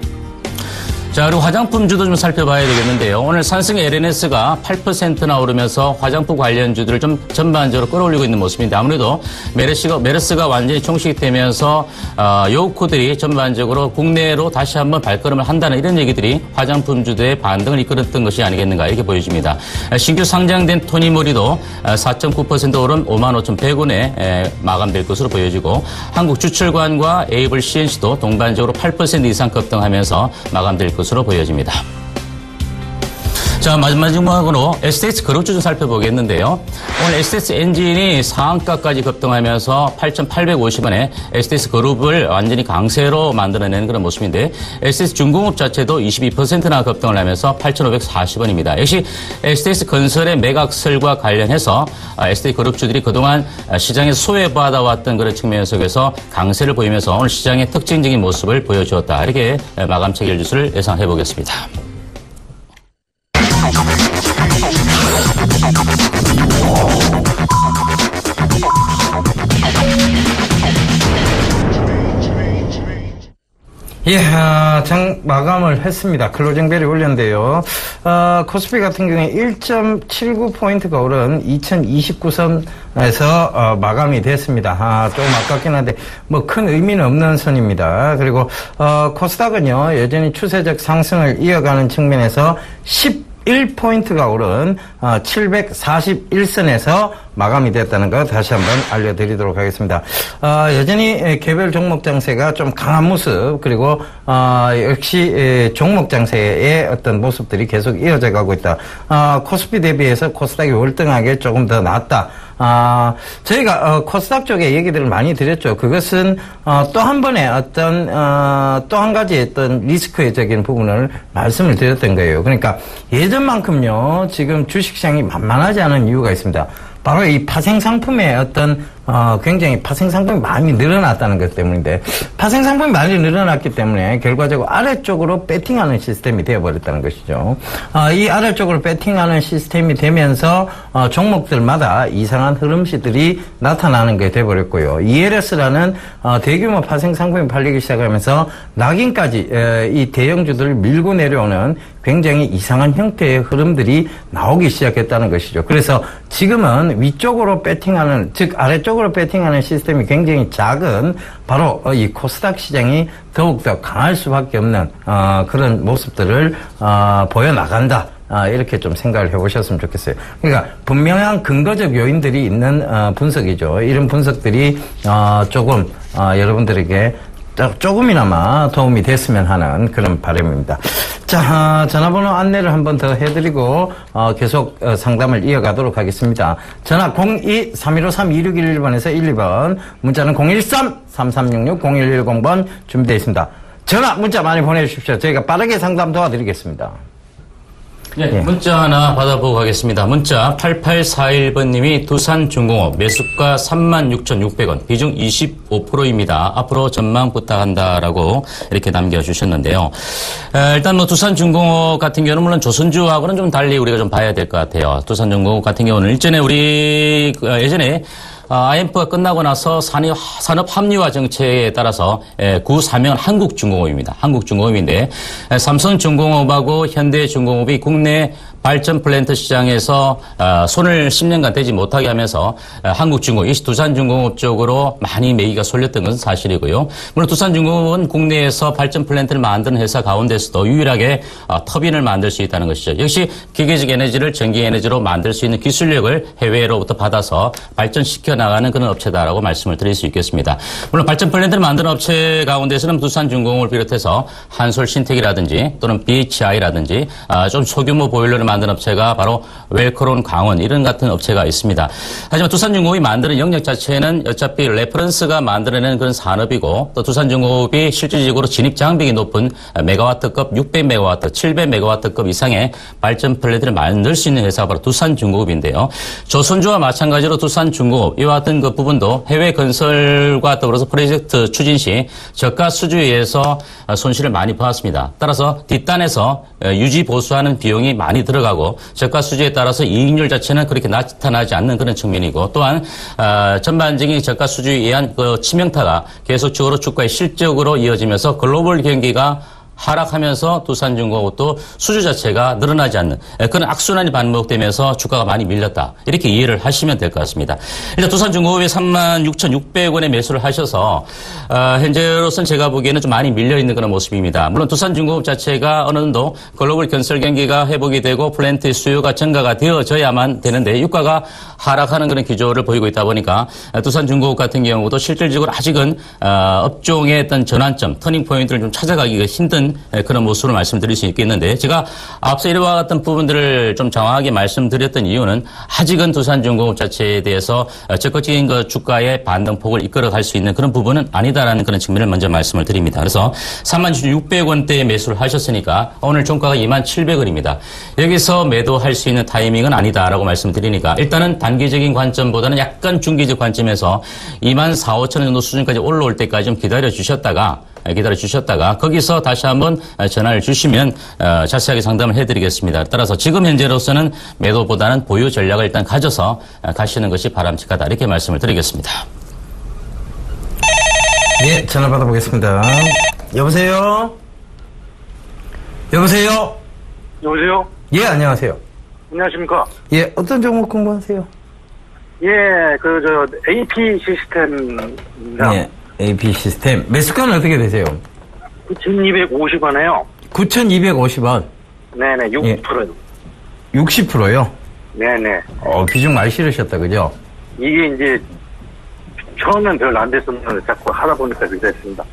자, 그리고 화장품주도 좀 살펴봐야 되겠는데요. 오늘 산성 LNS가 8%나 오르면서 화장품 관련주들을 좀 전반적으로 끌어올리고 있는 모습인데 아무래도 메르스가 완전히 종식이 되면서 요코들이 전반적으로 국내로 다시 한번 발걸음을 한다는 이런 얘기들이 화장품주들의 반등을 이끌었던 것이 아니겠는가 이렇게 보여집니다. 신규 상장된 토니모리도 4.9% 오른 55,100원에 마감될 것으로 보여지고 한국주철관과 에이블 CNC도 동반적으로 8% 이상 급등하면서 마감될 것으로 보여집니다. 자, 마지막으로 STS 그룹주 좀 살펴보겠는데요. 오늘 STS 엔진이 상한가까지 급등하면서 8,850원에 STS 그룹을 완전히 강세로 만들어내는 그런 모습인데 STS 중공업 자체도 22%나 급등을 하면서 8,540원입니다. 역시 STS 건설의 매각설과 관련해서 STS 그룹주들이 그동안 시장에서 소외받아왔던 그런 측면 속에서 강세를 보이면서 오늘 시장의 특징적인 모습을 보여주었다. 이렇게 마감 체결 지수를 예상해 보겠습니다. 예, 장 마감을 했습니다. 클로징벨이 울렸는데요. 코스피 같은 경우에 1.79포인트가 오른 2029선에서 마감이 됐습니다. 조금 아깝긴 한데 뭐 큰 의미는 없는 선입니다. 그리고 코스닥은요 여전히 추세적 상승을 이어가는 측면에서 11포인트가 오른 741선에서 마감이 됐다는 거 다시 한번 알려드리도록 하겠습니다. 여전히 개별 종목 장세가 좀 강한 모습, 그리고 역시 종목 장세의 어떤 모습들이 계속 이어져 가고 있다. 코스피 대비해서 코스닥이 월등하게 조금 더 낫다. 저희가 코스닥 쪽에 얘기들을 많이 드렸죠. 그것은 또 한 번의 어떤 또 한 가지 어떤 리스크적인 부분을 말씀을 드렸던 거예요. 그러니까 예전만큼요 지금 주식시장이 만만하지 않은 이유가 있습니다. 바로 이 파생상품의 어떤 굉장히 파생상품이 많이 늘어났다는 것 때문인데, 파생상품이 많이 늘어났기 때문에 결과적으로 아래쪽으로 배팅하는 시스템이 되어버렸다는 것이죠. 이 아래쪽으로 배팅하는 시스템이 되면서 종목들마다 이상한 흐름시들이 나타나는 게 되어버렸고요. ELS라는 대규모 파생상품이 팔리기 시작하면서 낙인까지 이 대형주들을 밀고 내려오는 굉장히 이상한 형태의 흐름들이 나오기 시작했다는 것이죠. 그래서 지금은 위쪽으로 배팅하는, 즉 아래쪽으로 배팅하는 시스템이 굉장히 작은 바로 이 코스닥 시장이 더욱더 강할 수밖에 없는 그런 모습들을 보여나간다. 이렇게 좀 생각을 해보셨으면 좋겠어요. 그러니까 분명한 근거적 요인들이 있는 분석이죠. 이런 분석들이 조금 여러분들에게 조금이나마 도움이 됐으면 하는 그런 바람입니다. 자, 전화번호 안내를 한 번 더 해드리고 계속 상담을 이어가도록 하겠습니다. 전화 02-3153-2611번에서 12번, 문자는 013-3366-0110번 준비되어 있습니다. 전화, 문자 많이 보내주십시오. 저희가 빠르게 상담 도와드리겠습니다. 네, 문자 하나 받아보고 가겠습니다. 문자 8841번님이 두산중공업 매수가 36,600원, 비중 25%입니다. 앞으로 전망 부탁한다라고 이렇게 남겨주셨는데요. 일단 뭐 두산중공업 같은 경우는 물론 조선주하고는 좀 달리 우리가 좀 봐야 될 것 같아요. 두산중공업 같은 경우는 일전에 우리 예전에 IMF가 끝나고 나서 산업 합리화 정책에 따라서 구사명은 한국중공업입니다. 한국중공업인데 삼성중공업하고 현대중공업이 국내 발전 플랜트 시장에서 손을 10년간 떼지 못하게 하면서 한국중공업, 이 두산중공업 쪽으로 많이 매기가 쏠렸던 것은 사실이고요. 물론 두산중공업은 국내에서 발전 플랜트를 만드는 회사 가운데서도 유일하게 터빈을 만들 수 있다는 것이죠. 역시 기계적 에너지를 전기 에너지로 만들 수 있는 기술력을 해외로부터 받아서 발전시켜 나가는 그런 업체다라고 말씀을 드릴 수 있겠습니다. 물론 발전 플랜트를 만드는 업체 가운데서는 두산중공업을 비롯해서 한솔신텍이라든지 또는 BHI라든지 좀 소규모 보일러를 만든 업체가 바로 웰크론 강원 이런 같은 업체가 있습니다. 하지만 두산중공업이 만드는 영역 자체는 어차피 레퍼런스가 만들어내는 그런 산업이고, 또 두산중공업이 실질적으로 진입 장벽이 높은 메가와트급 600메가와트, 700메가와트급 이상의 발전 플랜트를 만들 수 있는 회사가 바로 두산중공업인데요. 조선주와 마찬가지로 두산중공업 이와 같은 그 부분도 해외 건설과 더불어서 프로젝트 추진 시 저가 수주에 의해서 손실을 많이 보았습니다. 따라서 뒷단에서 유지 보수하는 비용이 많이 들어가고 저가 수주에 따라서 이익률 자체는 그렇게 나타나지 않는 그런 측면이고, 또한 전반적인 저가 수주에 의한 그 치명타가 계속적으로 주가의 실적으로 이어지면서 글로벌 경기가 하락하면서 두산중공업도 수주 자체가 늘어나지 않는 그런 악순환이 반복되면서 주가가 많이 밀렸다. 이렇게 이해를 하시면 될 것 같습니다. 일단 두산중공업이 36,600원에 매수를 하셔서 현재로서는 제가 보기에는 좀 많이 밀려있는 그런 모습입니다. 물론 두산중공업 자체가 어느 정도 글로벌 건설 경기가 회복이 되고 플랜트 수요가 증가가 되어져야만 되는데 유가가 하락하는 그런 기조를 보이고 있다 보니까 두산중공업 같은 경우도 실질적으로 아직은 업종의 어떤 전환점, 터닝포인트를 좀 찾아가기가 힘든 그런 모습을 말씀드릴 수 있겠는데, 제가 앞서 이와 같은 부분들을 좀 정확하게 말씀드렸던 이유는 아직은 두산중공업 자체에 대해서 적극적인 그 주가의 반등폭을 이끌어갈 수 있는 그런 부분은 아니다라는 그런 측면을 먼저 말씀을 드립니다. 그래서 36,600원대에 매수를 하셨으니까 오늘 종가가 27,700원입니다. 여기서 매도할 수 있는 타이밍은 아니다라고 말씀드리니까 일단은 단기적인 관점보다는 약간 중기적 관점에서 24,000, 5,000원 정도 수준까지 올라올 때까지 좀 기다려 주셨다가 거기서 다시 한번 전화를 주시면 자세하게 상담을 해드리겠습니다. 따라서 지금 현재로서는 매도보다는 보유 전략을 일단 가져서 가시는 것이 바람직하다, 이렇게 말씀을 드리겠습니다. 예, 전화 받아보겠습니다. 여보세요? 여보세요? 여보세요? 예, 안녕하세요. 안녕하십니까? 예, 어떤 종목 공부하세요? 예, AP 시스템입니다. 예, AP 시스템. 매수가는 어떻게 되세요? 9,250원에요. 9,250원. 네네, 6%요. 60%요? 네네. 비중 많이 실으셨다, 그죠? 이게 이제, 처음엔 별로 안 됐었는데 자꾸 하다 보니까 그렇게 됐습니다.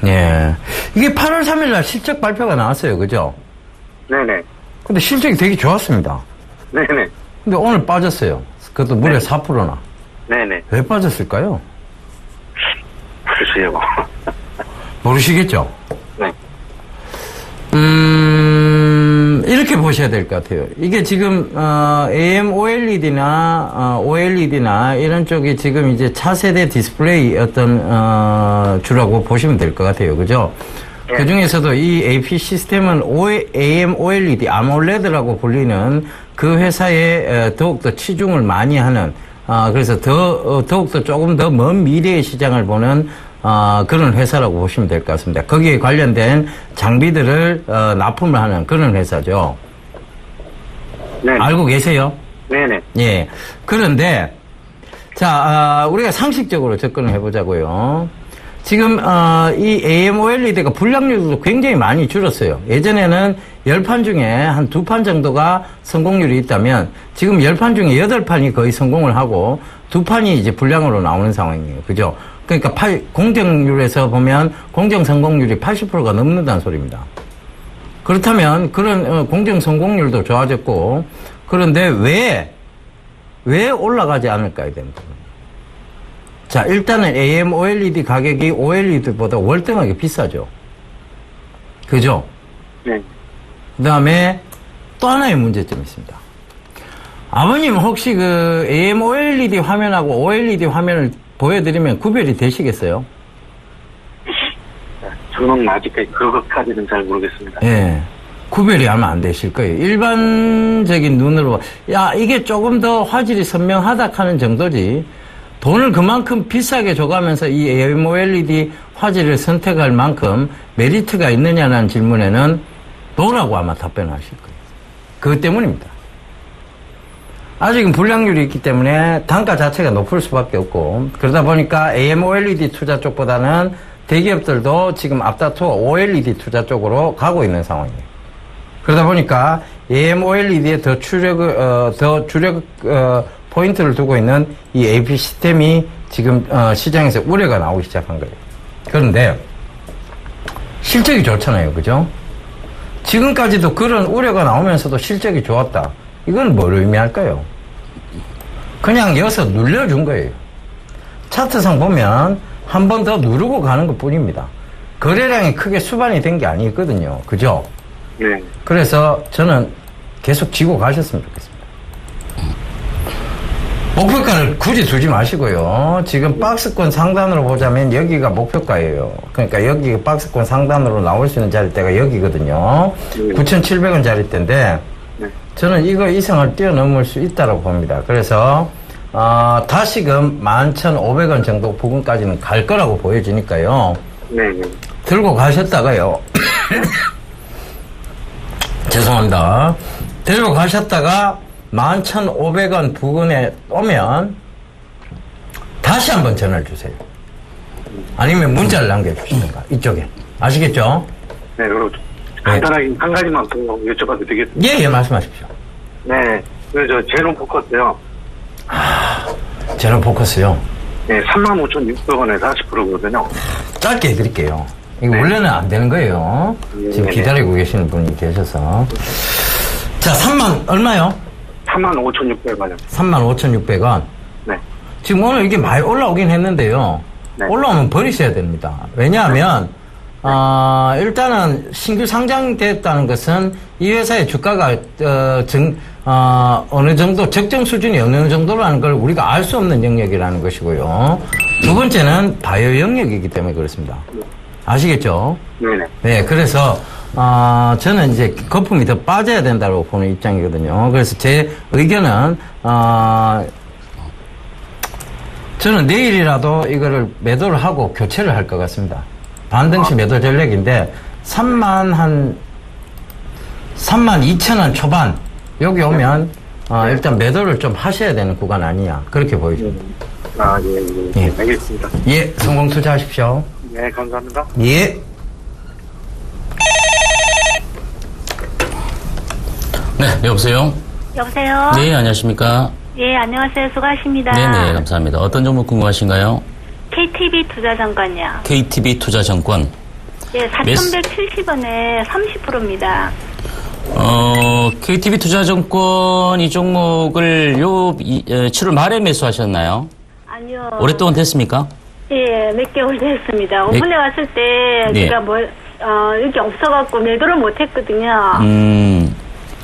예. 이게 8월 3일 날 실적 발표가 나왔어요, 그죠? 네네. 근데 실적이 되게 좋았습니다. 네네. 근데 오늘 빠졌어요. 그것도 무려 4%나. 네네. 왜 빠졌을까요? 글쎄요. 모르시겠죠? 네. 이렇게 보셔야 될 것 같아요. 이게 지금, AMOLED나, OLED나 이런 쪽이 지금 이제 차세대 디스플레이 어떤, 주라고 보시면 될 것 같아요. 그죠? 네. 그 중에서도 이 AP 시스템은 AMOLED, AMOLED라고 불리는 그 회사에 더욱더 치중을 많이 하는, 그래서 더욱더 조금 더 먼 미래의 시장을 보는 그런 회사라고 보시면 될 것 같습니다. 거기에 관련된 장비들을 납품을 하는 그런 회사죠. 네. 알고 계세요? 네네. 예. 그런데 자, 우리가 상식적으로 접근을 해보자고요. 지금 이 AMOLED가 불량률도 굉장히 많이 줄었어요. 예전에는 10판 중에 한 2판 정도가 성공률이 있다면 지금 10판 중에 8판이 거의 성공을 하고 2판이 이제 불량으로 나오는 상황이에요. 그죠? 그러니까 공정률에서 보면 공정 성공률이 80%가 넘는다는 소리입니다. 그렇다면 그런 공정 성공률도 좋아졌고 그런데 왜 올라가지 않을까에 대한 부분. 자, 일단은 AMOLED 가격이 OLED보다 월등하게 비싸죠. 그죠? 네. 그 다음에 또 하나의 문제점이 있습니다. 아버님 혹시 그 AMOLED 화면하고 OLED 화면을 보여드리면 구별이 되시겠어요? 저는 아직까지 그것까지는 잘 모르겠습니다. 예. 구별이 아마 안 되실 거예요. 일반적인 눈으로, 야, 이게 조금 더 화질이 선명하다 하는 정도지, 돈을 그만큼 비싸게 줘가면서 이 AMOLED 화질을 선택할 만큼 메리트가 있느냐는 질문에는 노라고 아마 답변을 하실 거예요. 그것 때문입니다. 아직은 불량률이 있기 때문에 단가 자체가 높을 수밖에 없고 그러다 보니까 AMOLED 투자 쪽보다는 대기업들도 지금 앞다투어 OLED 투자 쪽으로 가고 있는 상황이에요. 그러다 보니까 AMOLED에 더 주력 포인트를 두고 있는 이 AP 시스템이 지금 시장에서 우려가 나오기 시작한 거예요. 그런데 실적이 좋잖아요. 그죠? 지금까지도 그런 우려가 나오면서도 실적이 좋았다. 이건 뭘 의미할까요? 그냥 여기서 눌려준 거예요. 차트상 보면 한 번 더 누르고 가는 것 뿐입니다. 거래량이 크게 수반이 된 게 아니거든요. 그죠? 네. 그래서 저는 계속 지고 가셨으면 좋겠습니다. 목표가를 굳이 두지 마시고요. 지금 박스권 상단으로 보자면 여기가 목표가예요. 그러니까 여기 박스권 상단으로 나올 수 있는 자리대가 여기거든요. 9,700원 자리대인데 저는 이거 이상을 뛰어넘을 수 있다고 봅니다. 그래서 다시금 11,500원 정도 부근까지는 갈 거라고 보여지니까요. 네. 들고 가셨다가요. 죄송합니다. 들고 가셨다가 11,500원 부근에 오면 다시 한번 전화를 주세요. 아니면 문자를 남겨주시든가 이쪽에. 아시겠죠? 네, 그리고 간단하게 한 가지만 더 여쭤봐도 되겠습니까? 예, 말씀하십시오. 네, 그래서 제논 포커스요. 제논 포커스요? 네, 35,600원에서 40%거든요. 짧게 해드릴게요. 이거 원래는 안 되는 거예요. 지금 기다리고 계시는 분이 계셔서. 자, 3만, 얼마요? 35,600원이요. 35,600원. 네. 지금 오늘 이게 많이 올라오긴 했는데요. 네. 올라오면 버리셔야 됩니다. 왜냐하면, 일단은 신규 상장됐다는 것은 이 회사의 주가가, 어느 정도, 적정 수준이 어느 정도라는 걸 우리가 알 수 없는 영역이라는 것이고요. 두 번째는 바이오 영역이기 때문에 그렇습니다. 아시겠죠? 네네. 네, 그래서, 저는 이제 거품이 더 빠져야 된다고 보는 입장이거든요. 그래서 제 의견은, 저는 내일이라도 이거를 매도를 하고 교체를 할 것 같습니다. 반등시 매도 전략인데 3만 2천 원 초반 여기 오면 일단 매도를 좀 하셔야 되는 구간 아니냐 그렇게 보여집니다. 예. 예. 알겠습니다. 예, 성공 투자하십시오. 네, 감사합니다. 예. 네, 여보세요? 여보세요? 네, 안녕하십니까? 예, 안녕하세요. 수고하십니다. 네네, 감사합니다. 어떤 종목 궁금하신가요? KTB 투자증권이요. KTB 투자증권. 예, 4,170원에 30%입니다. KTB 투자증권 이 종목을 7월 말에 매수하셨나요? 아니요. 오랫동안 됐습니까? 예, 몇 개월 됐습니다. 오픈에 왔을 때 네. 제가 여기 없어갖고 매도를 못했거든요.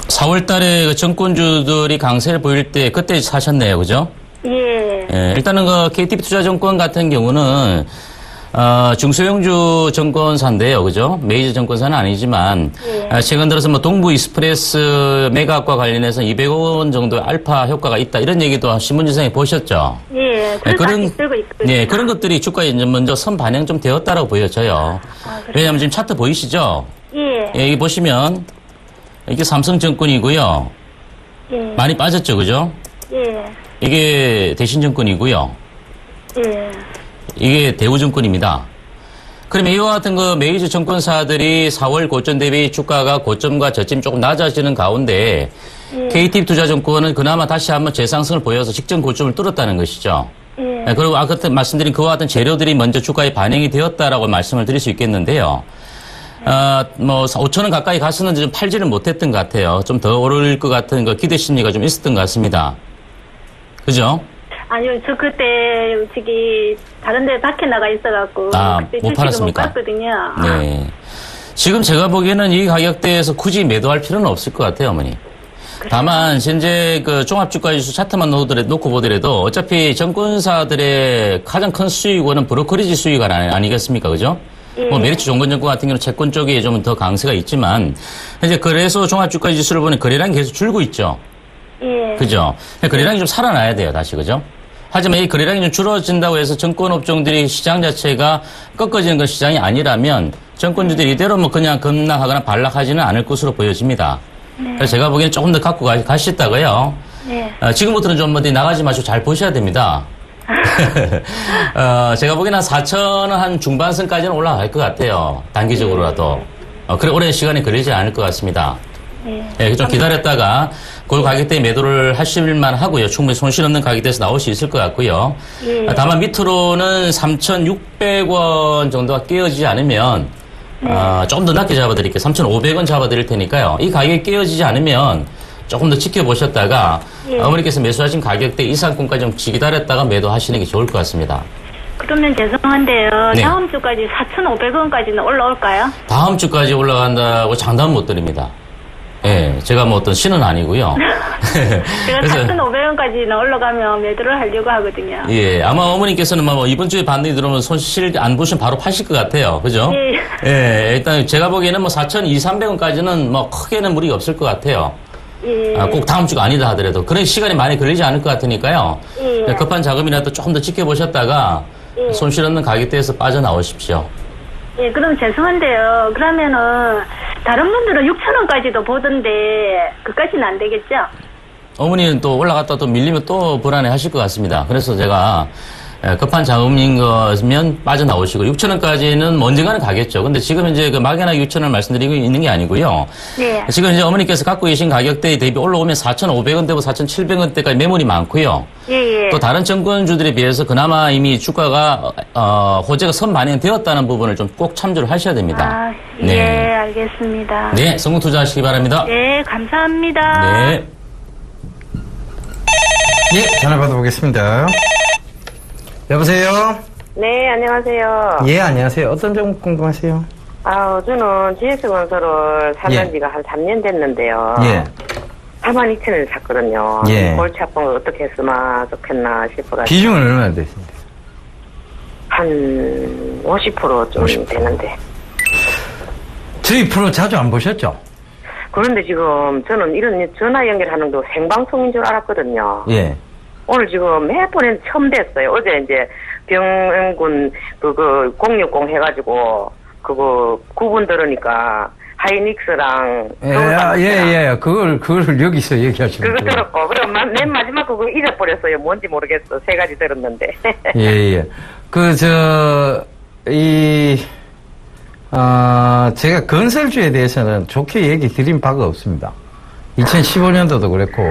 4월 달에 정권주들이 강세를 보일 때 그때 사셨네요. 그죠? 예. 예, 일단은 KTB 투자증권 같은 경우는 중소형주 증권사인데요. 그죠? 메이저 증권사는 아니지만 예. 최근 들어서 동부 익스프레스 매각과 관련해서 200억 원 정도의 알파 효과가 있다. 이런 얘기도 신문지상에 보셨죠? 예, 그래서 아직 들고 있거든요. 네, 그런 것들이 주가에 이제 먼저 선 반영 좀 되었다라고 보여져요. 왜냐하면 지금 차트 보이시죠? 예. 예, 여기 보시면 이게 삼성증권이고요. 예. 많이 빠졌죠, 그죠? 예. 이게 대신증권이고요. 예. 이게 대우증권입니다. 그러면 이와 같은 메이저 증권사들이 4월 고점 대비 주가가 고점과 저점이 조금 낮아지는 가운데 KTB 투자증권은 그나마 다시 한번 재상승을 보여서 직전 고점을 뚫었다는 것이죠. 예. 그리고 아까 말씀드린 그와 같은 재료들이 먼저 주가에 반영이 되었다라고 말씀을 드릴 수 있겠는데요. 5천 원 가까이 갔었는데 좀 팔지를 못했던 것 같아요. 좀 더 오를 것 같은 기대 심리가 좀 있었던 것 같습니다. 그죠? 아니요, 저 그때 다른 데 밖에 나가 있어갖고 그때 못 팔았습니까? 못 봤거든요. 네. 지금 제가 보기에는 이 가격대에서 굳이 매도할 필요는 없을 것 같아요, 어머니. 다만 현재 종합주가지수 차트만 놓고 보더라도 어차피 증권사들의 가장 큰 수익원은 브로커리지 수익 아니겠습니까, 그죠? 예. 메리츠 종건증권 같은 경우는 채권 쪽에 좀 더 강세가 있지만 현재 그래서 종합주가지수를 보면 거래량이 계속 줄고 있죠. 예. 그죠? 거래량이 좀 살아나야 돼요, 다시, 그죠? 하지만 이 거래량이 좀 줄어진다고 해서 증권업종들이 시장 자체가 꺾어지는 건 시장이 아니라면 증권주들이 이대로 그냥 급락하거나 반락하지는 않을 것으로 보여집니다. 네. 그래서 제가 보기에는 조금 더 갖고 가시다가요. 네. 지금부터는 좀 어디 나가지 마시고 잘 보셔야 됩니다. 제가 보기에는 한 4,000원 한 중반선까지는 올라갈 것 같아요. 단기적으로라도. 그래, 오랜 시간이 걸리지 않을 것 같습니다. 네, 좀 기다렸다가 그 가격대에 매도를 하실만 하고요. 충분히 손실 없는 가격대에서 나올 수 있을 것 같고요. 예. 다만 밑으로는 3,600원 정도가 깨어지지 않으면 조금 더 낮게 잡아드릴게요. 3,500원 잡아드릴 테니까요. 이 가격이 깨어지지 않으면 조금 더 지켜보셨다가 예. 어머니께서 매수하신 가격대 이상권까지 좀 기다렸다가 매도하시는 게 좋을 것 같습니다. 그러면 죄송한데요. 네. 다음 주까지 4,500원까지는 올라올까요? 다음 주까지 올라간다고 장담 못 드립니다. 예, 제가 어떤 신은 아니고요. 제가 그래서 4,500원까지는 올라가면 매도를 하려고 하거든요. 예, 아마 어머니께서는 이번 주에 반등이 들어오면 손실 안 보시면 바로 파실 것 같아요. 그죠? 예. 예, 일단 제가 보기에는 4,200~300원까지는 크게는 무리가 없을 것 같아요. 예. 꼭 다음 주가 아니다 하더라도. 그런 시간이 많이 걸리지 않을 것 같으니까요. 예. 급한 자금이라도 조금 더 지켜보셨다가 예. 손실 없는 가격대에서 빠져나오십시오. 예, 그럼 죄송한데요. 그러면은 다른 분들은 6,000원까지도 보던데 그까지는 안 되겠죠? 어머니는 또 올라갔다 또 밀리면 또 불안해 하실 것 같습니다. 그래서 제가 급한 자금인 거면 빠져나오시고 6,000원까지는 언젠가는 가겠죠. 근데 지금 이제 막연하게 6,000원 말씀드리고 있는 게 아니고요. 네. 지금 이제 어머니께서 갖고 계신 가격대에 대비 올라오면 4,500원대고 4,700원대까지 매물이 많고요. 예, 예. 또 다른 증권주들에 비해서 그나마 이미 주가가 호재가 선 반영되었다는 부분을 좀 꼭 참조를 하셔야 됩니다. 아, 예, 알겠습니다. 네, 성공 투자하시기 바랍니다. 네, 감사합니다. 네. 예, 전화 받아보겠습니다. 여보세요? 네, 안녕하세요. 예, 안녕하세요. 어떤 종목 궁금하세요? 저는 GS건설을 산 예. 지가 한 3년 됐는데요. 예. 42,000원 샀거든요. 예. 골치 아픔을 어떻게 했으면 좋겠나 싶어가지고. 비중은 얼마나 되십니까? 한 50%좀 50%. 되는데. 저희 프로 자주 안 보셨죠? 그런데 지금 저는 이런 전화 연결하는 거 생방송인 줄 알았거든요. 예. 오늘 지금 몇 번에 처음 됐어요. 어제 이제 병군, 060 해가지고, 그거, 구분 들으니까, 하이닉스랑. 예. 그걸 여기서 얘기하시면. 그거 들었고, 그럼 맨 마지막 그거 잊어버렸어요. 뭔지 모르겠어. 3가지 들었는데. 예. 제가 건설주에 대해서는 좋게 얘기 드린 바가 없습니다. 2015년도도 그랬고,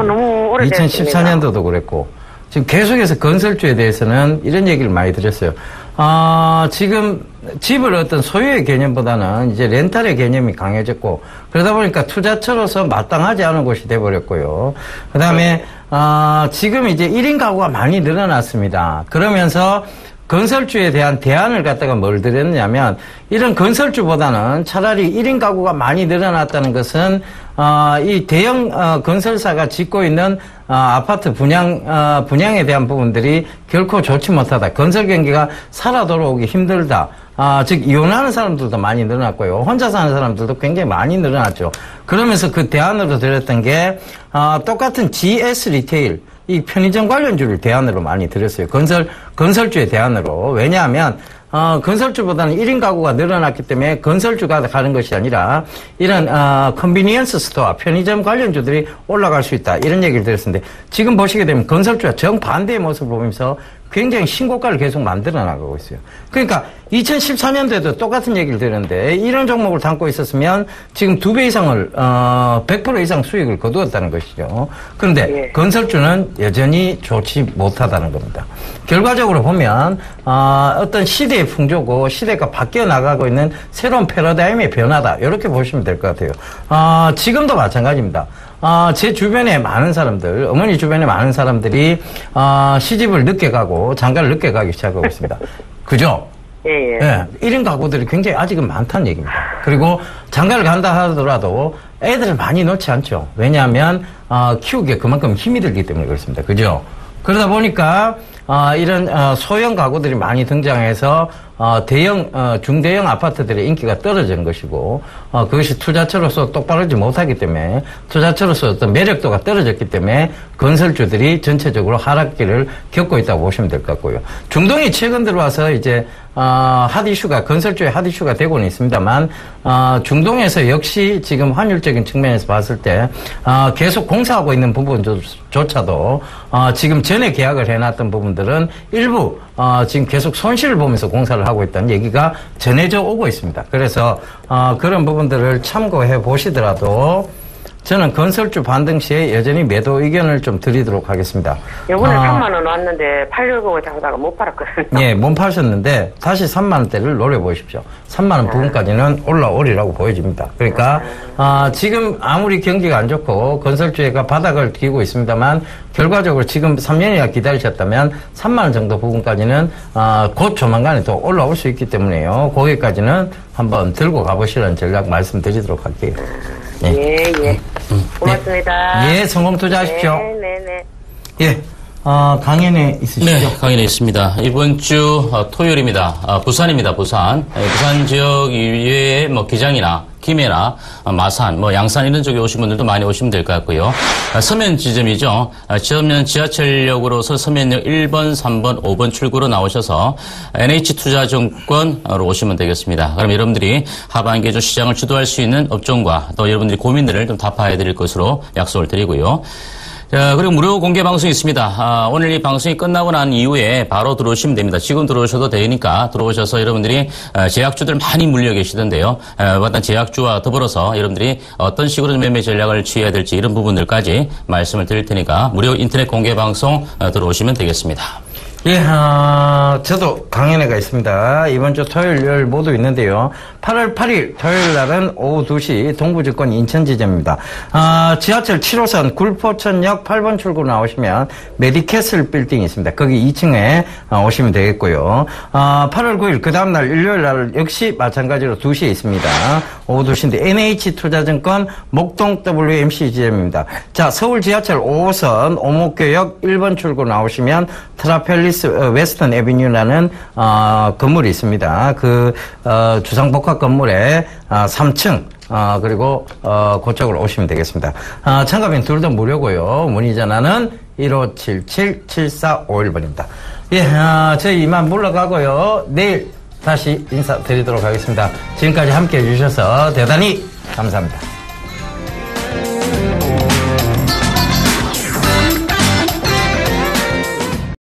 너무 오래됐습니다. 2014년도도 그랬고, 지금 계속해서 건설주에 대해서는 이런 얘기를 많이 드렸어요. 지금 집을 어떤 소유의 개념보다는 이제 렌탈의 개념이 강해졌고, 그러다 보니까 투자처로서 마땅하지 않은 곳이 돼버렸고요. 그 다음에, 지금 이제 1인 가구가 많이 늘어났습니다. 그러면서 건설주에 대한 대안을 갖다가 뭘 드렸냐면, 이런 건설주보다는 차라리 1인 가구가 많이 늘어났다는 것은, 이 대형, 건설사가 짓고 있는, 아파트 분양에 대한 부분들이 결코 좋지 못하다. 건설 경기가 살아 돌아오기 힘들다. 즉, 이혼하는 사람들도 많이 늘어났고요. 혼자 사는 사람들도 굉장히 많이 늘어났죠. 그러면서 그 대안으로 드렸던 게, 똑같은 GS 리테일, 이 편의점 관련주를 대안으로 많이 드렸어요. 건설주의 대안으로. 왜냐하면, 건설주보다는 1인 가구가 늘어났기 때문에 건설주가 가는 것이 아니라 이런 컨비니언스 스토어, 편의점 관련주들이 올라갈 수 있다. 이런 얘기를 드렸는데 지금 보시게 되면 건설주가 정반대의 모습을 보면서 굉장히 신고가를 계속 만들어 나가고 있어요. 그러니까 2014년도에도 똑같은 얘기를 드렸는데 이런 종목을 담고 있었으면 지금 2배 이상을 100% 이상 수익을 거두었다는 것이죠. 그런데 건설주는 여전히 좋지 못하다는 겁니다. 결과적으로 보면 어떤 시대의 풍조고 시대가 바뀌어 나가고 있는 새로운 패러다임의 변화다. 이렇게 보시면 될 것 같아요. 지금도 마찬가지입니다. 제 주변에 많은 사람들, 어머니 주변에 많은 사람들이 시집을 늦게 가고 장가를 늦게 가기 시작하고 있습니다. 그죠? 예. 1인 가구들이 굉장히 아직은 많다는 얘기입니다. 그리고 장가를 간다 하더라도 애들을 많이 놓지 않죠. 왜냐하면 키우기에 그만큼 힘이 들기 때문에 그렇습니다. 그죠? 그러다 보니까 이런 소형 가구들이 많이 등장해서 중대형 아파트들의 인기가 떨어진 것이고 그것이 투자처로서 똑바르지 못하기 때문에 투자처로서 어떤 매력도가 떨어졌기 때문에 건설주들이 전체적으로 하락기를 겪고 있다고 보시면 될 것 같고요. 중동이 최근 들어와서 이제 핫 이슈가 건설주의 핫 이슈가 되고는 있습니다만 중동에서 역시 지금 환율적인 측면에서 봤을 때 계속 공사하고 있는 부분조차도 지금 전에 계약을 해놨던 부분들은 일부 지금 계속 손실을 보면서 공사를 하고 있다는 얘기가 전해져 오고 있습니다. 그래서 그런 부분들을 참고해 보시더라도 저는 건설주 반등 시에 여전히 매도 의견을 좀 드리도록 하겠습니다. 요번에 3만원 왔는데 팔려고 하다가 못 팔았거든요. 예, 못 파셨는데 다시 3만원대를 노려보십시오. 3만원 부분까지는 올라오리라고 보여집니다. 그러니까 지금 아무리 경기가 안 좋고 건설주가 바닥을 기고 있습니다만 결과적으로 지금 3년이나 기다리셨다면 3만원 정도 부분까지는 곧 조만간에 또 올라올 수 있기 때문에요. 거기까지는 한번 들고 가보시라는 전략 말씀드리도록 할게요. 예. 고맙습니다. 예, 성공 투자하십시오. 네네. 예, 강연에 있으시죠? 네, 강연에 있습니다. 이번 주 토요일입니다. 부산입니다. 부산. 부산 지역 이외에 기장이나 김해나 마산, 양산 이런 쪽에 오신 분들도 많이 오시면 될 것 같고요. 서면 지점이죠. 지점은 지하철역으로서 서면역 1번, 3번, 5번 출구로 나오셔서 NH투자증권으로 오시면 되겠습니다. 그럼 여러분들이 하반기에 좀 시장을 주도할 수 있는 업종과 또 여러분들이 고민들을 좀 답해 드릴 것으로 약속을 드리고요. 자, 그리고 무료 공개 방송이 있습니다. 오늘 이 방송이 끝나고 난 이후에 바로 들어오시면 됩니다. 지금 들어오셔도 되니까 들어오셔서 여러분들이 제약주들 많이 물려 계시던데요. 어떤 제약주와 더불어서 여러분들이 어떤 식으로 매매 전략을 취해야 될지 이런 부분들까지 말씀을 드릴 테니까 무료 인터넷 공개 방송 들어오시면 되겠습니다. 예, 저도 강연회가 있습니다. 이번 주 토요일, 일요일 모두 있는데요. 8월 8일 토요일 날은 오후 2시 동부증권 인천지점입니다. 지하철 7호선 굴포천역 8번 출구로 나오시면 메디캐슬 빌딩이 있습니다. 거기 2층에 오시면 되겠고요. 8월 9일 그 다음날 일요일 날 역시 마찬가지로 2시에 있습니다. 오후 2시인데 NH투자증권 목동 WMC 지점입니다. 자, 서울 지하철 5호선 오목교역 1번 출구로 나오시면 트라펠리스 웨스턴 에비뉴라는 건물이 있습니다. 그 주상복합 건물의 3층 그리고 그쪽으로 오시면 되겠습니다. 참가비는 둘 다 무료고요. 문의 전화는 1577-7451번입니다. 예, 저희 이만 물러가고요. 내일 다시 인사드리도록 하겠습니다. 지금까지 함께 해주셔서 대단히 감사합니다.